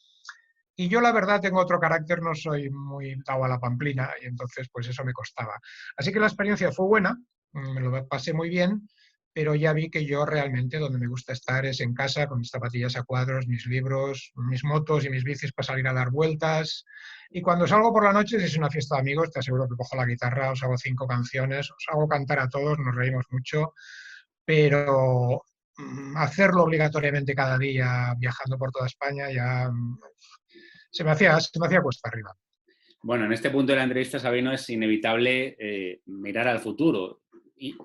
B: Y yo la verdad tengo otro carácter, no soy muy dado a la pamplina y entonces pues eso me costaba. Así que la experiencia fue buena, me lo pasé muy bien, pero ya vi que yo realmente donde me gusta estar es en casa con mis zapatillas a cuadros, mis libros, mis motos y mis bicis para salir a dar vueltas. Y cuando salgo por la noche, si es una fiesta de amigos, te aseguro que cojo la guitarra, os hago 5 canciones, os hago cantar a todos, nos reímos mucho, pero hacerlo obligatoriamente cada día viajando por toda España ya se me hacía cuesta arriba.
A: Bueno, en este punto de la entrevista, Sabino, es inevitable mirar al futuro.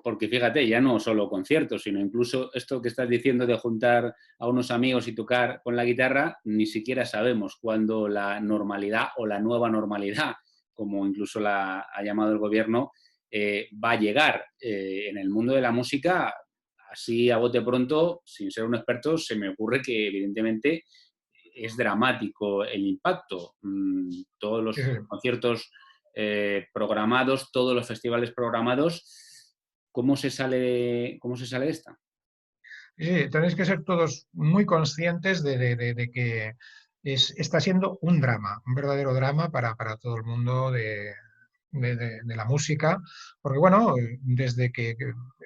A: Porque fíjate, ya no solo conciertos, sino incluso esto que estás diciendo de juntar a unos amigos y tocar con la guitarra, ni siquiera sabemos cuándo la normalidad o la nueva normalidad, como incluso la ha llamado el gobierno, va a llegar. En el mundo de la música, así a bote pronto, sin ser un experto, se me ocurre que evidentemente es dramático el impacto. Todos
B: Sí,
A: los
B: sí.
A: conciertos programados, todos los festivales programados, ¿cómo se sale de esta?
B: Sí, tenéis que ser todos muy conscientes de que está siendo un drama, un verdadero drama para todo el mundo de la música, porque bueno, desde que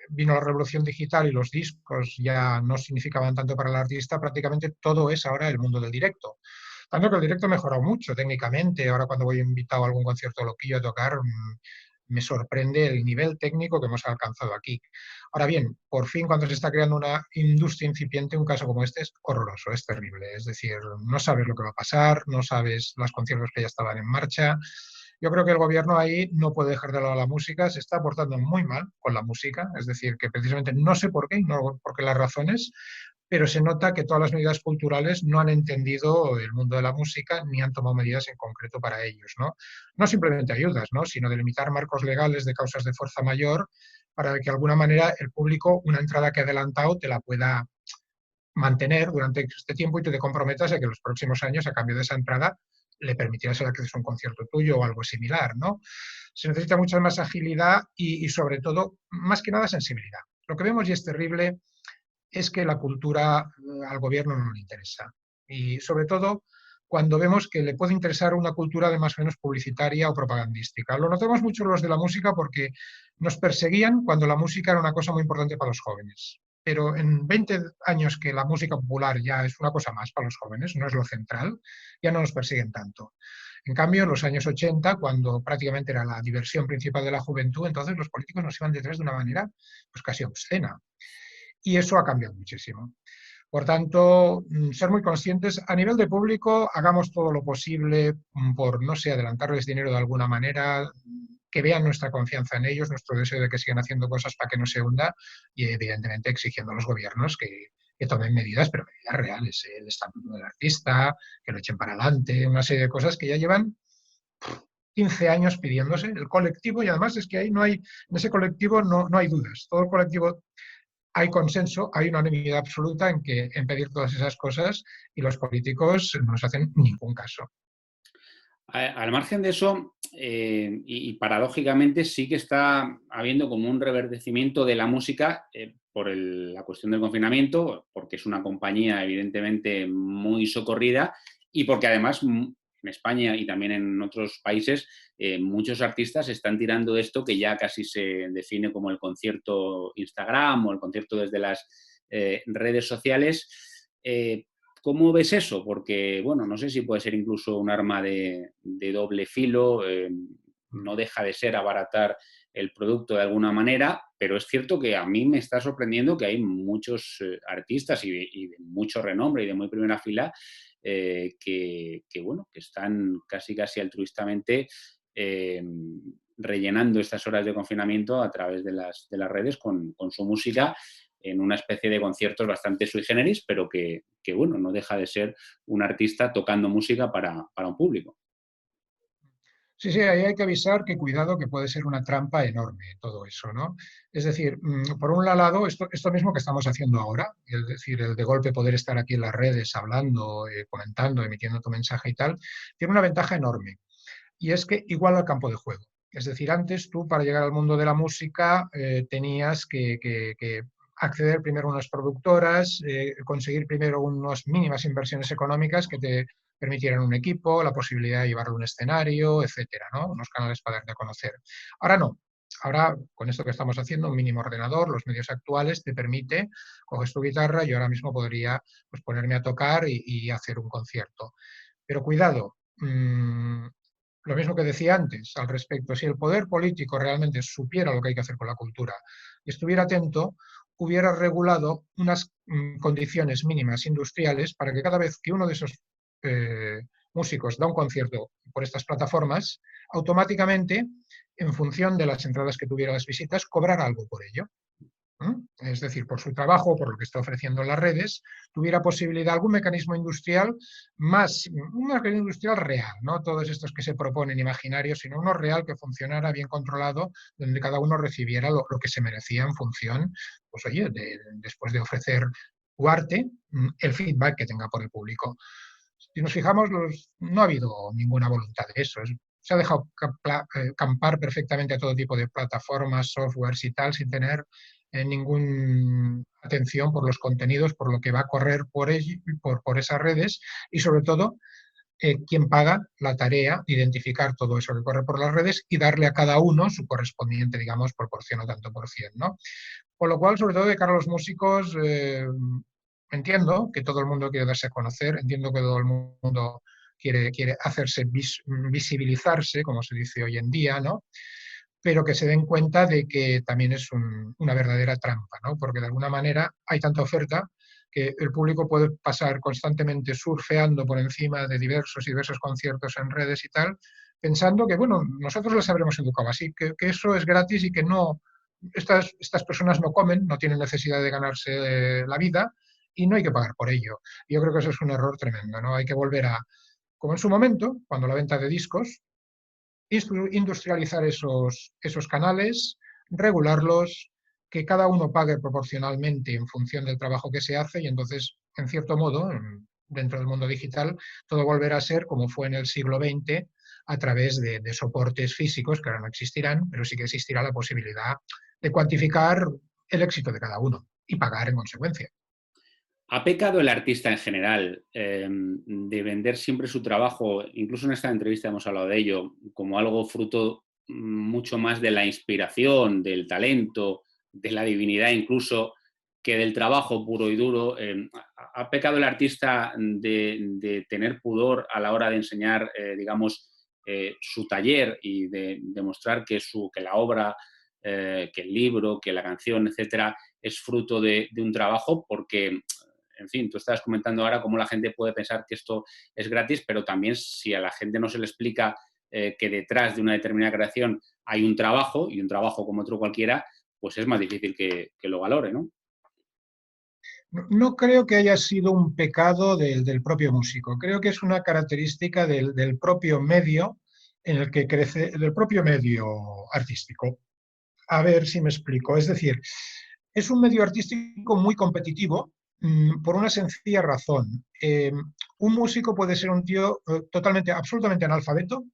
B: vino la revolución digital y los discos ya no significaban tanto para el artista, prácticamente todo es ahora el mundo del directo. Tanto que el directo ha mejorado mucho técnicamente. Ahora cuando voy invitado a algún concierto loquillo a tocar, me sorprende el nivel técnico que hemos alcanzado aquí. Ahora bien, por fin cuando se está creando una industria incipiente, un caso como este es horroroso, es terrible. Es decir, no sabes lo que va a pasar, no sabes los conciertos que ya estaban en marcha Yo creo que el gobierno ahí no puede dejar de lado la música, se está portando muy mal con la música, es decir, que precisamente no sé por qué, no por qué las razones, pero se nota que todas las medidas culturales no han entendido el mundo de la música ni han tomado medidas en concreto para ellos, ¿no? No simplemente ayudas, ¿no? Sino delimitar marcos legales de causas de fuerza mayor para que de alguna manera el público una entrada que ha adelantado te la pueda mantener durante este tiempo y tú te comprometas a que en los próximos años, a cambio de esa entrada, le permitirás el acceso a un concierto tuyo o algo similar, ¿no? Se necesita mucha más agilidad y sobre todo, más que nada, sensibilidad. Lo que vemos y es terrible es que la cultura al gobierno no le interesa. Y sobre todo cuando vemos que le puede interesar una cultura de más o menos publicitaria o propagandística. Lo notamos mucho los de la música porque nos perseguían cuando la música era una cosa muy importante para los jóvenes. Pero en 20 años que la música popular ya es una cosa más para los jóvenes, no es lo central, ya no nos persiguen tanto. En cambio, en los años 80, cuando prácticamente era la diversión principal de la juventud, entonces los políticos nos iban detrás de una manera pues casi obscena. Y eso ha cambiado muchísimo. Por tanto, ser muy conscientes. A nivel de público, hagamos todo lo posible por, no sé, adelantarles dinero de alguna manera, que vean nuestra confianza en ellos, nuestro deseo de que sigan haciendo cosas para que no se hunda y, evidentemente, exigiendo a los gobiernos que tomen medidas, pero medidas reales, el estatuto del artista, que lo echen para adelante, una serie de cosas que ya llevan 15 años pidiéndose, el colectivo, y además es que ahí no hay, en ese colectivo no hay dudas, todo el colectivo hay consenso, hay unanimidad absoluta en pedir todas esas cosas y los políticos no nos hacen ningún caso.
A: Al margen de eso, y paradójicamente sí que está habiendo como un reverdecimiento de la música por la cuestión del confinamiento, porque es una compañía evidentemente muy socorrida y porque además en España y también en otros países muchos artistas están tirando de esto que ya casi se define como el concierto Instagram o el concierto desde las redes sociales. ¿Cómo ves eso? Porque, bueno, no sé si puede ser incluso un arma de doble filo, no deja de ser abaratar el producto de alguna manera, pero es cierto que a mí me está sorprendiendo que hay muchos artistas y de mucho renombre y de muy primera fila bueno, que están casi altruistamente rellenando estas horas de confinamiento a través de las redes con su música en una especie de conciertos bastante sui generis, pero que bueno, no deja de ser un artista tocando música para un público.
B: Sí, sí, ahí hay que avisar que cuidado, que puede ser una trampa enorme todo eso, ¿no? Es decir, por un lado, esto mismo que estamos haciendo ahora, es decir, el de golpe poder estar aquí en las redes hablando, comentando, emitiendo tu mensaje y tal, tiene una ventaja enorme. Y es que igual al campo de juego. Es decir, antes tú para llegar al mundo de la música tenías que acceder primero a unas productoras, conseguir primero unas mínimas inversiones económicas que te permitieran un equipo, la posibilidad de llevarlo a un escenario, etcétera, ¿no? Unos canales para darte a conocer. Ahora no. Ahora, con esto que estamos haciendo, un mínimo ordenador, los medios actuales, te permite, coges tu guitarra, yo ahora mismo podría pues, ponerme a tocar y hacer un concierto. Pero cuidado, lo mismo que decía antes al respecto, si el poder político realmente supiera lo que hay que hacer con la cultura y estuviera atento, hubiera regulado unas condiciones mínimas industriales para que cada vez que uno de esos músicos da un concierto por estas plataformas, automáticamente, en función de las entradas que tuviera las visitas, cobrara algo por ello. Es decir, por su trabajo, por lo que está ofreciendo en las redes, tuviera posibilidad, algún mecanismo industrial más, un mecanismo industrial real, no todos estos que se proponen imaginarios, sino uno real que funcionara bien controlado, donde cada uno recibiera lo que se merecía en función, pues oye, después de ofrecer tu arte, el feedback que tenga por el público. Si nos fijamos, no ha habido ninguna voluntad de eso. Se ha dejado campar perfectamente a todo tipo de plataformas, softwares y tal, sin tener ninguna atención por los contenidos, por lo que va a correr por esas redes y sobre todo quién paga la tarea de identificar todo eso que corre por las redes y darle a cada uno su correspondiente, digamos, proporción o tanto por cien, ¿no? Con lo cual, sobre todo de cara a los músicos, entiendo que todo el mundo quiere darse a conocer, entiendo que todo el mundo quiere hacerse visibilizarse, como se dice hoy en día, ¿no? Pero que se den cuenta de que también es una verdadera trampa, ¿no? Porque de alguna manera hay tanta oferta que el público puede pasar constantemente surfeando por encima de diversos y diversos conciertos en redes y tal, pensando que, bueno, nosotros les habremos educado así, que eso es gratis y que no, estas personas no comen, no tienen necesidad de ganarse la vida y no hay que pagar por ello. Y yo creo que eso es un error tremendo, ¿no? Hay que volver a, como en su momento, cuando la venta de discos, industrializar esos canales, regularlos, que cada uno pague proporcionalmente en función del trabajo que se hace y entonces, en cierto modo, dentro del mundo digital, todo volverá a ser como fue en el siglo XX a través de soportes físicos que ahora no existirán, pero sí que existirá la posibilidad de cuantificar el éxito de cada uno y pagar en consecuencia.
A: ¿Ha pecado el artista en general de vender siempre su trabajo, incluso en esta entrevista hemos hablado de ello, como algo fruto mucho más de la inspiración, del talento, de la divinidad incluso, que del trabajo puro y duro? ¿Ha pecado el artista de tener pudor a la hora de enseñar, digamos, su taller y de demostrar que la obra, que el libro, que la canción, etcétera, es fruto de un trabajo? Porque en fin, tú estabas comentando ahora cómo la gente puede pensar que esto es gratis, pero también si a la gente no se le explica que detrás de una determinada creación hay un trabajo, y un trabajo como otro cualquiera, pues es más difícil que lo valore, ¿no?
B: No creo que haya sido un pecado del propio músico, creo que es una característica del propio medio en el que crece, del propio medio artístico. A ver si me explico. Es decir, es un medio artístico muy competitivo por una sencilla razón. Un músico puede ser un tío totalmente, absolutamente analfabeto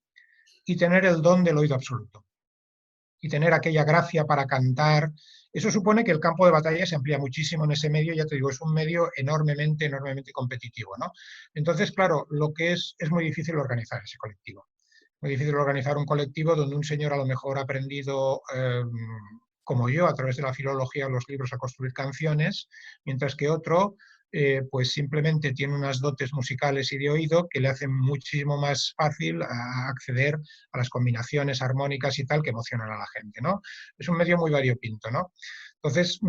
B: y tener el don del oído absoluto y tener aquella gracia para cantar. Eso supone que el campo de batalla se amplía muchísimo en ese medio, ya te digo, es un medio enormemente, enormemente competitivo, ¿no? Entonces, claro, lo que es muy difícil organizar ese colectivo. Muy difícil organizar un colectivo donde un señor a lo mejor ha aprendido, como yo, a través de la filología, los libros, a construir canciones, mientras que otro pues simplemente tiene unas dotes musicales y de oído que le hacen muchísimo más fácil acceder a las combinaciones armónicas y tal que emocionan a la gente, ¿no? Es un medio muy variopinto, ¿no? Entonces,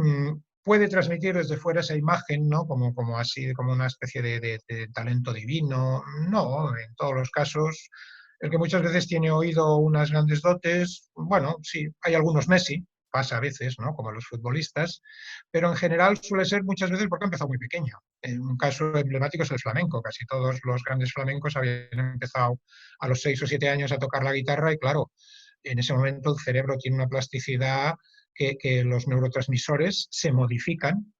B: puede transmitir desde fuera esa imagen, ¿no? Como así, como una especie de talento divino. No, en todos los casos, el que muchas veces tiene oído unas grandes dotes, bueno, sí, hay algunos Messi, pasa a veces, ¿no? Como los futbolistas, pero en general suele ser muchas veces porque ha empezado muy pequeño. Un caso emblemático es el flamenco. Casi todos los grandes flamencos habían empezado a los 6 o 7 años a tocar la guitarra y claro, en ese momento el cerebro tiene una plasticidad que los neurotransmisores se modifican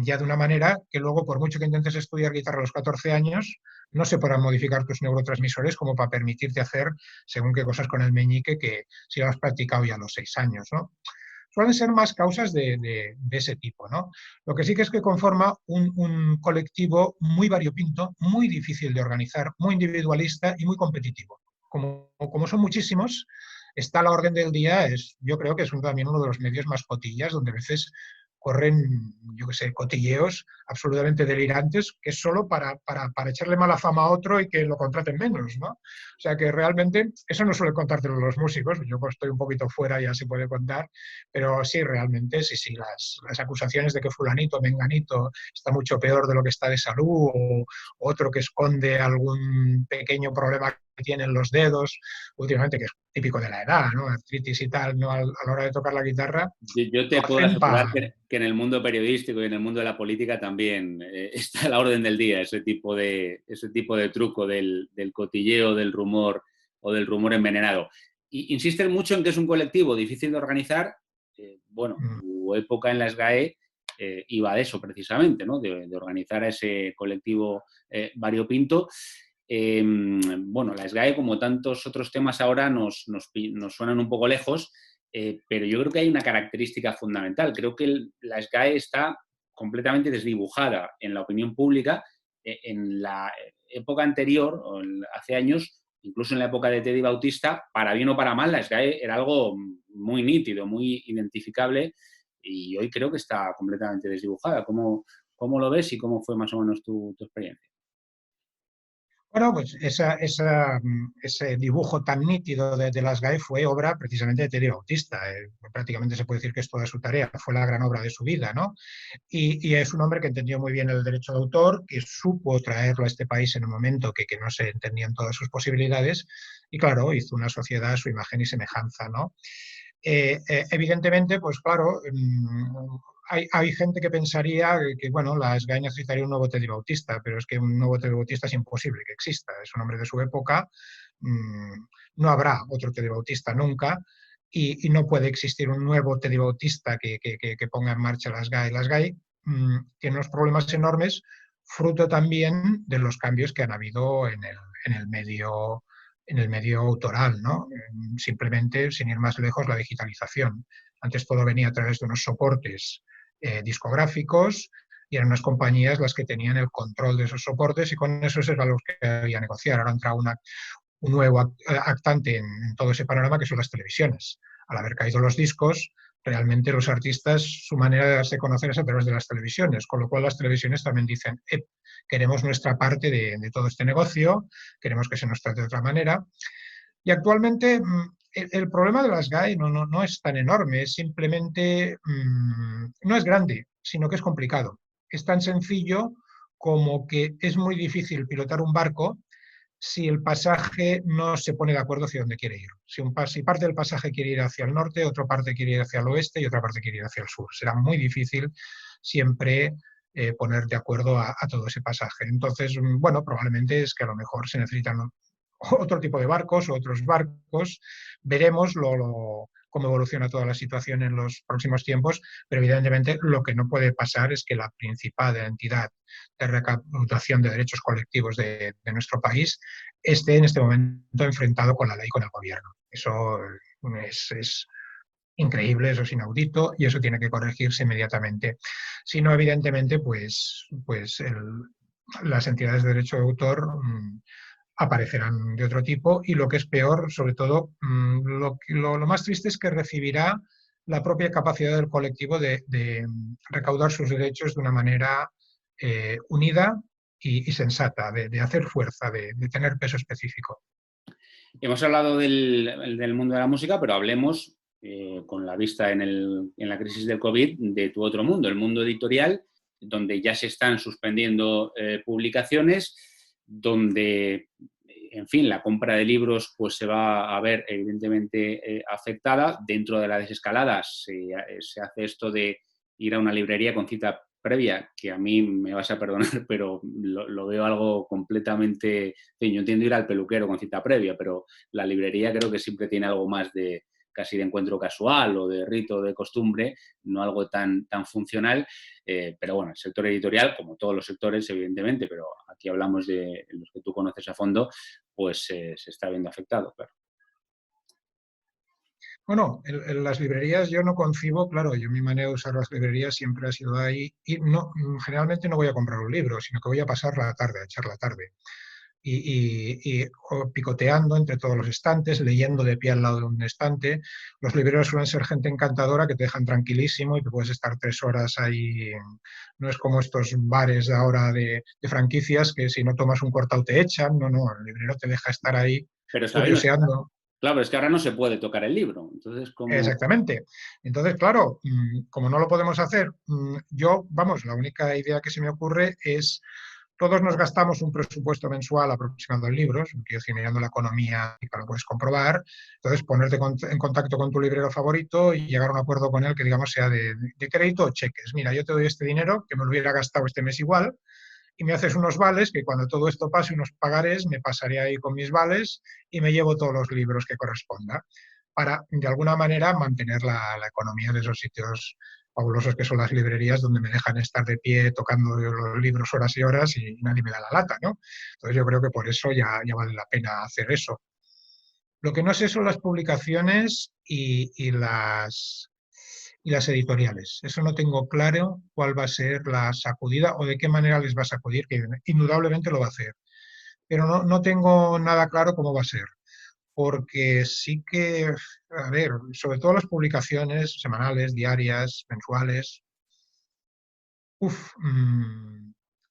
B: ya de una manera que luego, por mucho que intentes estudiar guitarra a los 14 años, no se podrán modificar tus neurotransmisores como para permitirte hacer según qué cosas con el meñique que si lo has practicado ya a los 6 años, ¿no? Suelen ser más causas de ese tipo, ¿no? Lo que sí que es que conforma un colectivo muy variopinto, muy difícil de organizar, muy individualista y muy competitivo. Como son muchísimos, está a la orden del día, yo creo que es también uno de los medios más cotillas, donde a veces corren, yo qué sé, cotilleos absolutamente delirantes, que es solo para echarle mala fama a otro y que lo contraten menos, ¿no? O sea que realmente, eso no suele contártelo los músicos, yo estoy un poquito fuera, ya se puede contar, pero sí, realmente, sí, las acusaciones de que fulanito, menganito, está mucho peor de lo que está de salud, o otro que esconde algún pequeño problema que tiene en los dedos, últimamente, que es típico de la edad, ¿no? Artritis y tal, ¿no? A la hora de tocar la guitarra,
A: Yo
B: lo
A: te puedo
B: hacen
A: asegurar
B: para...
A: que en el mundo periodístico y en el mundo de la política también está a la orden del día ese tipo de truco del cotilleo, del rumor o del rumor envenenado. Y insisten mucho en que es un colectivo difícil de organizar. Bueno, tu época en la SGAE iba de eso precisamente, ¿no? De organizar a ese colectivo variopinto. Bueno, la SGAE, como tantos otros temas ahora, nos suenan un poco lejos, pero yo creo que hay una característica fundamental. Creo que la SGAE está completamente desdibujada en la opinión pública. En la época anterior, hace años, incluso en la época de Teddy Bautista, para bien o para mal, la SGAE era algo muy nítido, muy identificable, y hoy creo que está completamente desdibujada. ¿Cómo lo ves y cómo fue más o menos tu experiencia?
B: Bueno, pues ese dibujo tan nítido de las GAE fue obra precisamente de Teddy Bautista. Prácticamente se puede decir que es toda su tarea, fue la gran obra de su vida, ¿no? Y es un hombre que entendió muy bien el derecho de autor, que supo traerlo a este país en un momento que no se entendían todas sus posibilidades y claro, hizo una sociedad a su imagen y semejanza, ¿no? Evidentemente, pues claro, hay gente que pensaría que, bueno, la SGAE necesitaría un nuevo Teddy Bautista, pero es que un nuevo Teddy Bautista es imposible que exista, es un hombre de su época, no habrá otro Teddy Bautista nunca, y no puede existir un nuevo Teddy Bautista que ponga en marcha la SGAE. La SGAE tiene unos problemas enormes, fruto también de los cambios que han habido en el medio autoral, ¿no? Simplemente, sin ir más lejos, la digitalización. Antes todo venía a través de unos soportes discográficos y eran unas compañías las que tenían el control de esos soportes y con eso era lo que había negociar. Ahora entra un nuevo actante en todo ese panorama que son las televisiones. Al haber caído los discos, realmente los artistas, su manera de darse a conocer es a través de las televisiones, con lo cual las televisiones también dicen, queremos nuestra parte de todo este negocio, queremos que se nos trate de otra manera. Y actualmente el problema de las GAE no es tan enorme, es simplemente, no es grande, sino que es complicado. Es tan sencillo como que es muy difícil pilotar un barco si el pasaje no se pone de acuerdo hacia dónde quiere ir. Si parte del pasaje quiere ir hacia el norte, otra parte quiere ir hacia el oeste y otra parte quiere ir hacia el sur. Será muy difícil siempre poner de acuerdo a todo ese pasaje. Entonces, bueno, probablemente es que a lo mejor se necesitan otro tipo de barcos o otros barcos. Veremos cómo evoluciona toda la situación en los próximos tiempos, pero evidentemente lo que no puede pasar es que la principal entidad de recaudación de derechos colectivos de nuestro país esté en este momento enfrentado con la ley y con el gobierno. Eso es increíble, eso es inaudito y eso tiene que corregirse inmediatamente. Si no, evidentemente, las entidades de derecho de autor aparecerán de otro tipo y lo que es peor, sobre todo, lo más triste es que recibirá la propia capacidad del colectivo de recaudar sus derechos de una manera unida y sensata, de hacer fuerza, de tener peso específico.
A: Hemos hablado del mundo de la música, pero hablemos, con la vista en la crisis del COVID, de tu otro mundo, el mundo editorial, donde ya se están suspendiendo publicaciones, donde, en fin, la compra de libros pues, se va a ver evidentemente afectada. Dentro de la desescalada se hace esto de ir a una librería con cita previa, que a mí me vas a perdonar, pero lo veo algo completamente... En fin, yo entiendo ir al peluquero con cita previa, pero la librería creo que siempre tiene algo más de casi de encuentro casual o de rito de costumbre, no algo tan funcional. Pero bueno, el sector editorial, como todos los sectores, evidentemente, pero aquí hablamos de los que tú conoces a fondo, pues se está viendo afectado, claro.
B: Bueno, en las librerías yo no concibo, claro, yo mi manera de usar las librerías siempre ha sido ahí y no, generalmente no voy a comprar un libro, sino que voy a pasar la tarde, a echar la tarde. O picoteando entre todos los estantes, leyendo de pie al lado de un estante. Los libreros suelen ser gente encantadora que te dejan tranquilísimo y que puedes estar 3 horas ahí. No es como estos bares de ahora de franquicias que si no tomas un cortado te echan. No, no, el librero te deja estar ahí
A: Pero sabemos,
B: curioseando.
A: claro, es que ahora no se puede tocar el libro. Entonces, ¿cómo?
B: Exactamente. Entonces, claro, como no lo podemos hacer, yo, vamos, la única idea que se me ocurre es todos nos gastamos un presupuesto mensual aproximado en libros, que es generando la economía y lo puedes comprobar. Entonces, ponerte en contacto con tu librero favorito y llegar a un acuerdo con él que, digamos, sea de crédito o cheques. Mira, yo te doy este dinero que me lo hubiera gastado este mes igual y me haces unos vales que cuando todo esto pase, unos pagarés, me pasaré ahí con mis vales y me llevo todos los libros que corresponda para, de alguna manera, mantener la economía de esos sitios fabulosos que son las librerías, donde me dejan estar de pie tocando los libros horas y horas y nadie me da la lata, ¿no? Entonces yo creo que por eso ya vale la pena hacer eso. Lo que no sé son las publicaciones y las editoriales. Eso no tengo claro cuál va a ser la sacudida o de qué manera les va a sacudir, que indudablemente lo va a hacer. Pero no tengo nada claro cómo va a ser porque sí que, a ver, sobre todo las publicaciones semanales, diarias, mensuales,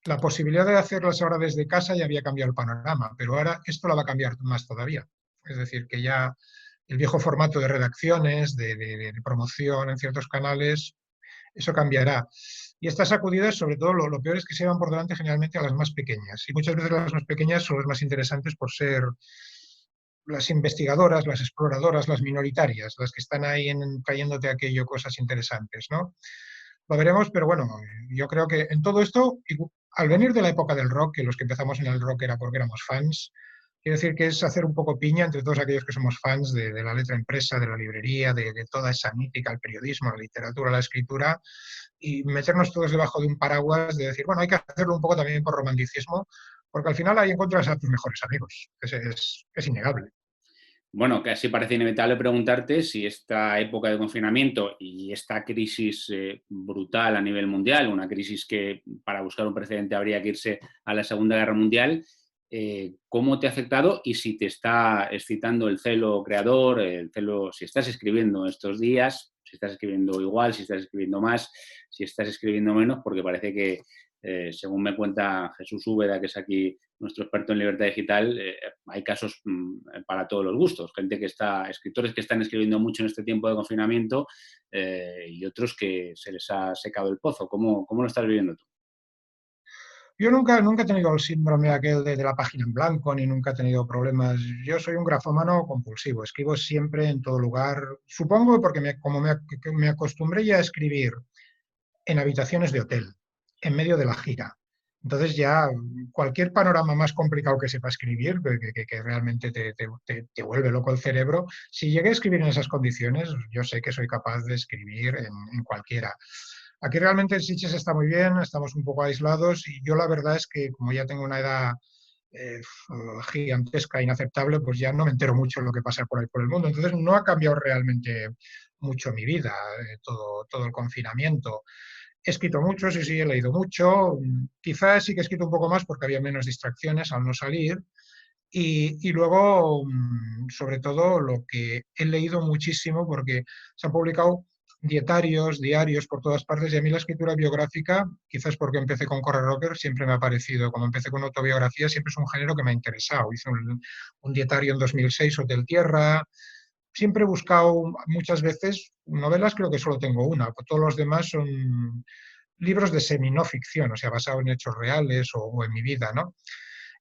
B: la posibilidad de hacerlas ahora desde casa ya había cambiado el panorama, pero ahora esto la va a cambiar más todavía. Es decir, que ya el viejo formato de redacciones, de promoción en ciertos canales, eso cambiará. Y estas sacudidas, sobre todo, lo peor es que se van por delante generalmente a las más pequeñas. Y muchas veces las más pequeñas son las más interesantes por ser las investigadoras, las exploradoras, las minoritarias, las que están ahí trayéndote aquello, cosas interesantes, ¿no? Lo veremos, pero bueno, yo creo que en todo esto, al venir de la época del rock, que los que empezamos en el rock era porque éramos fans, quiero decir que es hacer un poco piña entre todos aquellos que somos fans de la letra impresa, de la librería, de toda esa mítica, el periodismo, la literatura, la escritura, y meternos todos debajo de un paraguas de decir, bueno, hay que hacerlo un poco también por romanticismo, porque al final ahí encuentras a tus mejores amigos. Es innegable.
A: Bueno, casi parece inevitable preguntarte si esta época de confinamiento y esta crisis brutal a nivel mundial, una crisis que para buscar un precedente habría que irse a la Segunda Guerra Mundial, ¿cómo te ha afectado y si te está excitando el celo creador, el celo, si estás escribiendo estos días, si estás escribiendo igual, si estás escribiendo más, si estás escribiendo menos, porque parece que, según me cuenta Jesús Úbeda, que es aquí nuestro experto en libertad digital, hay casos para todos los gustos. Gente que está, escritores que están escribiendo mucho en este tiempo de confinamiento y otros que se les ha secado el pozo. ¿Cómo lo estás viviendo tú?
B: Yo nunca he tenido el síndrome aquel de la página en blanco, ni nunca he tenido problemas. Yo soy un grafómano compulsivo, escribo siempre en todo lugar. Supongo porque me acostumbré ya a escribir en habitaciones de hotel, en medio de la gira. Entonces ya cualquier panorama más complicado que sepa escribir, que realmente te vuelve loco el cerebro, si llegué a escribir en esas condiciones, yo sé que soy capaz de escribir en cualquiera. Aquí realmente el Sitges está muy bien, estamos un poco aislados y yo la verdad es que como ya tengo una edad eh, gigantesca, inaceptable, pues ya no me entero mucho de lo que pasa por ahí por el mundo. Entonces no ha cambiado realmente mucho mi vida, todo el confinamiento. He escrito mucho, sí, sí, he leído mucho. Quizás sí que he escrito un poco más porque había menos distracciones al no salir. Y luego, sobre todo, lo que he leído muchísimo porque se han publicado dietarios, diarios por todas partes y a mí la escritura biográfica, quizás porque empecé con Correr Rocker, siempre me ha parecido, como empecé con autobiografía, siempre es un género que me ha interesado. Hice un dietario en 2006, Hotel Tierra. Siempre he buscado muchas veces novelas, creo que solo tengo una, todos los demás son libros de semi-no ficción, o sea, basado en hechos reales o en mi vida, ¿no?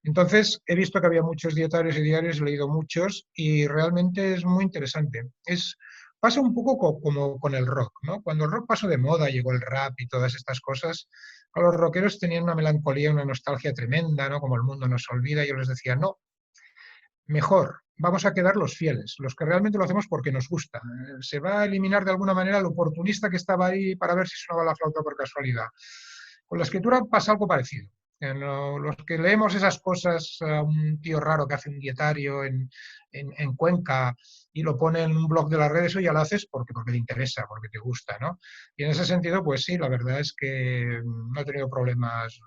B: Entonces, he visto que había muchos dietarios y diarios, he leído muchos y realmente es muy interesante. Pasa un poco como con el rock, ¿no? Cuando el rock pasó de moda, llegó el rap y todas estas cosas, a los rockeros tenían una melancolía, una nostalgia tremenda, ¿no? Como el mundo nos olvida, y yo les decía, no, mejor, vamos a quedar los fieles, los que realmente lo hacemos porque nos gusta. Se va a eliminar de alguna manera el oportunista que estaba ahí para ver si sonaba la flauta por casualidad. Con la escritura pasa algo parecido. Los que leemos esas cosas, un tío raro que hace un dietario en Cuenca y lo pone en un blog de las redes, eso ya lo haces porque te interesa, porque te gusta, ¿no? Y en ese sentido, pues sí, la verdad es que no he tenido problemas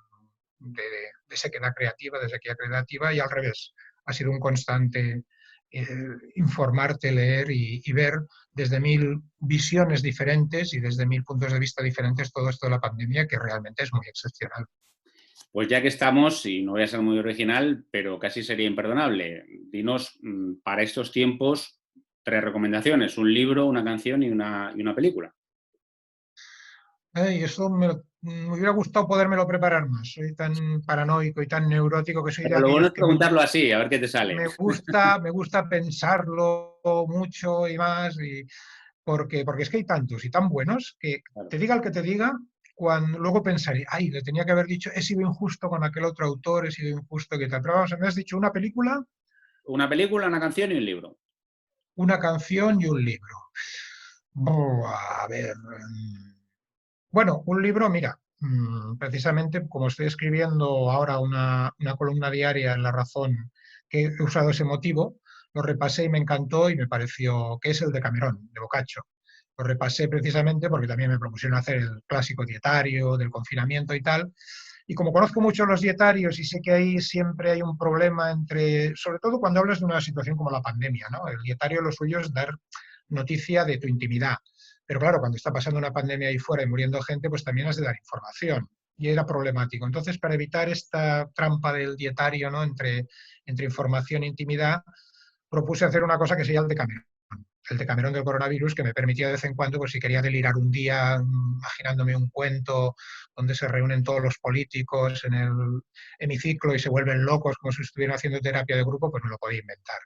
B: de sequía creativa y al revés. Ha sido un constante informarte, leer y ver desde mil visiones diferentes y desde mil puntos de vista diferentes todo esto de la pandemia que realmente es muy excepcional.
A: Pues ya que estamos, y no voy a ser muy original, pero casi sería imperdonable, dinos para estos tiempos 3 recomendaciones, un libro, una canción y una película.
B: Y eso me hubiera gustado podérmelo preparar más. Soy tan paranoico y tan neurótico que soy de
A: Pero lo bueno
B: aquellos
A: es
B: que
A: preguntarlo así, a ver qué te sale.
B: me gusta pensarlo mucho y más, porque es que hay tantos y tan buenos que
A: Claro.
B: te diga el que te diga, cuando luego pensaré, ay, le tenía que haber dicho, he sido injusto con aquel otro autor, he sido injusto, ¿qué tal? Pero vamos, me has dicho una película,
A: Una película, una canción y un libro.
B: una canción y un libro. A ver. Bueno, un libro, mira, precisamente como estoy escribiendo ahora una columna diaria en La Razón, que he usado ese motivo, lo repasé y me encantó y me pareció que es el de Camerón, de Boccaccio. Lo repasé precisamente porque también me propusieron hacer el clásico dietario del confinamiento y tal. Y como conozco mucho los dietarios y sé que ahí siempre hay un problema entre, sobre todo cuando hablas de una situación como la pandemia, ¿no? El dietario lo suyo es dar noticia de tu intimidad. Pero claro, cuando está pasando una pandemia ahí fuera y muriendo gente, pues también has de dar información. Y era problemático. Entonces, para evitar esta trampa del dietario, ¿no? entre información e intimidad, propuse hacer una cosa que sería el Decamerón del coronavirus, que me permitía de vez en cuando, pues si quería delirar un día imaginándome un cuento donde se reúnen todos los políticos en el hemiciclo y se vuelven locos como si estuvieran haciendo terapia de grupo, pues me lo podía inventar.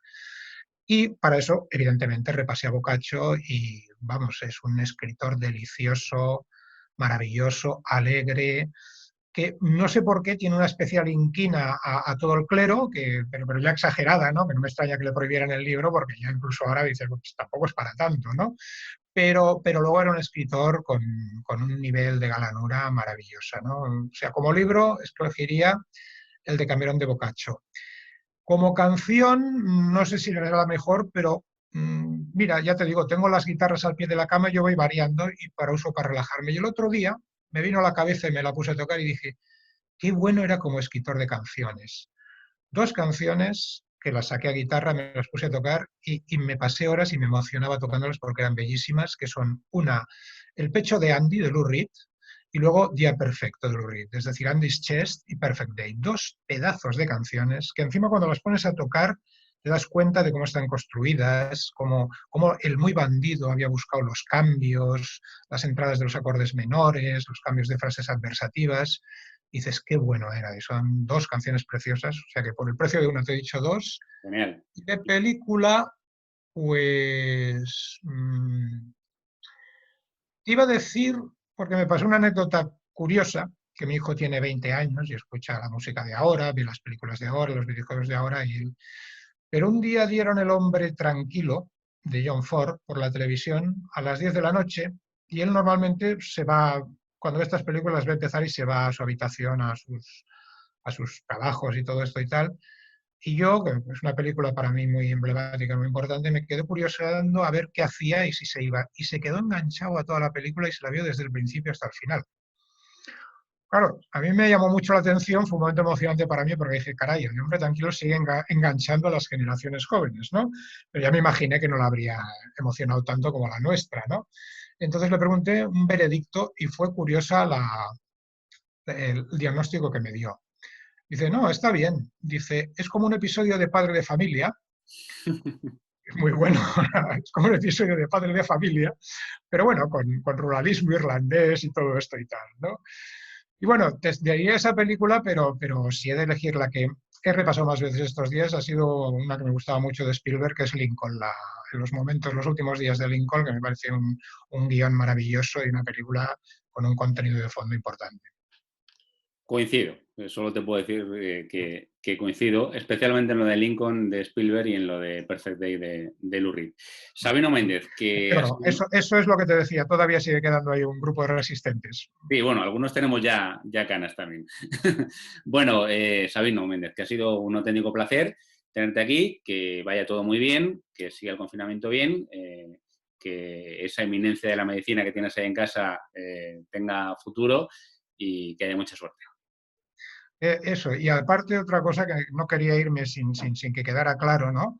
B: Y para eso, evidentemente, repasé a Boccaccio y, vamos, es un escritor delicioso, maravilloso, alegre, que no sé por qué tiene una especial inquina a todo el clero, pero ya exagerada, ¿no? Que no me extraña que le prohibieran el libro, porque ya incluso ahora dice, pues tampoco es para tanto, ¿no? Pero luego era un escritor con un nivel de galanura maravillosa, ¿no? O sea, como libro escogería el de Cameron de Boccaccio. Como canción, no sé si era la mejor, pero mira, ya te digo, tengo las guitarras al pie de la cama, yo voy variando y para uso para relajarme. Y el otro día me vino a la cabeza y me la puse a tocar y dije, qué bueno era como escritor de canciones. Dos canciones que las saqué a guitarra, me las puse a tocar y me pasé horas y me emocionaba tocándolas porque eran bellísimas, que son una, El pecho de Andy de Lou Reed y luego Día Perfecto de Lou Reed, es decir, Andy's Chest y Perfect Day. Dos pedazos de canciones que encima cuando las pones a tocar te das cuenta de cómo están construidas, cómo el muy bandido había buscado los cambios, las entradas de los acordes menores, los cambios de frases adversativas. Y dices, qué bueno era. Y son dos canciones preciosas, o sea que por el precio de una te he dicho dos.
A: Genial.
B: Y de película, pues te iba a decir, porque me pasó una anécdota curiosa, que mi hijo tiene 20 años y escucha la música de ahora, ve las películas de ahora, los videojuegos de ahora, pero un día dieron El hombre tranquilo de John Ford por la televisión a las 10 de la noche y él normalmente se va, cuando ve estas películas, ve empezar y se va a su habitación, a sus trabajos y todo esto y tal. Y yo, que es una película para mí muy emblemática, muy importante, me quedé curioseando a ver qué hacía y si se iba. Y se quedó enganchado a toda la película y se la vio desde el principio hasta el final. Claro, a mí me llamó mucho la atención, fue un momento emocionante para mí porque dije, caray, el hombre tranquilo sigue enganchando a las generaciones jóvenes, ¿no? Pero ya me imaginé que no la habría emocionado tanto como la nuestra, ¿no? Entonces le pregunté un veredicto y fue curiosa el diagnóstico que me dio. Dice, no, está bien. Dice, es como un episodio de Padre de Familia. Es muy bueno, es como un episodio de Padre de Familia, pero bueno, con ruralismo irlandés y todo esto y tal, ¿no? Y bueno, desde ahí esa película, pero si he de elegir la que he repasado más veces estos días, ha sido una que me gustaba mucho de Spielberg, que es Lincoln, en los momentos, los últimos días de Lincoln, que me parece un guión maravilloso y una película con un contenido de fondo importante.
A: Coincido, solo te puedo decir que coincido, especialmente en lo de Lincoln de Spielberg y en lo de Perfect Day de Lou Reed. Sabino Méndez, que...
B: Pero eso es lo que te decía, todavía sigue quedando ahí un grupo de resistentes.
A: Sí, bueno, algunos tenemos ya canas también. Bueno, Sabino Méndez, que ha sido un auténtico placer tenerte aquí, que vaya todo muy bien, que siga el confinamiento bien, que esa eminencia de la medicina que tienes ahí en casa tenga futuro y que haya mucha suerte.
B: Eso, y aparte otra cosa que no quería irme sin que quedara claro, ¿no?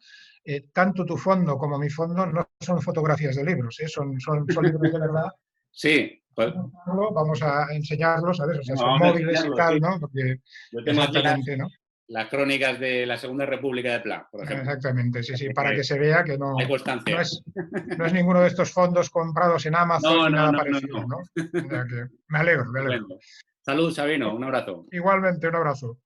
B: Tanto tu fondo como mi fondo no son fotografías de libros, ¿eh? Son libros de verdad.
A: Sí, pues,
B: Vamos a enseñarlos, ¿sabes? O sea,
A: bueno,
B: son
A: vamos a
B: móviles y
A: enseñarlo,
B: tal,
A: sí.
B: ¿no? Porque
A: Yo tengo aquí
B: exactamente, ¿no?
A: las crónicas de la Segunda República de Pla, por ejemplo.
B: Exactamente, sí, sí, para que se vea que
A: Hay
B: no
A: constancia.
B: es ninguno de estos fondos comprados en Amazon
A: No,
B: ni
A: no,
B: nada
A: no, no,
B: parecido,
A: no.
B: ¿no? O sea que me alegro, me alegro.
A: Estupendo. Salud, Sabino, un abrazo.
B: Igualmente, un abrazo.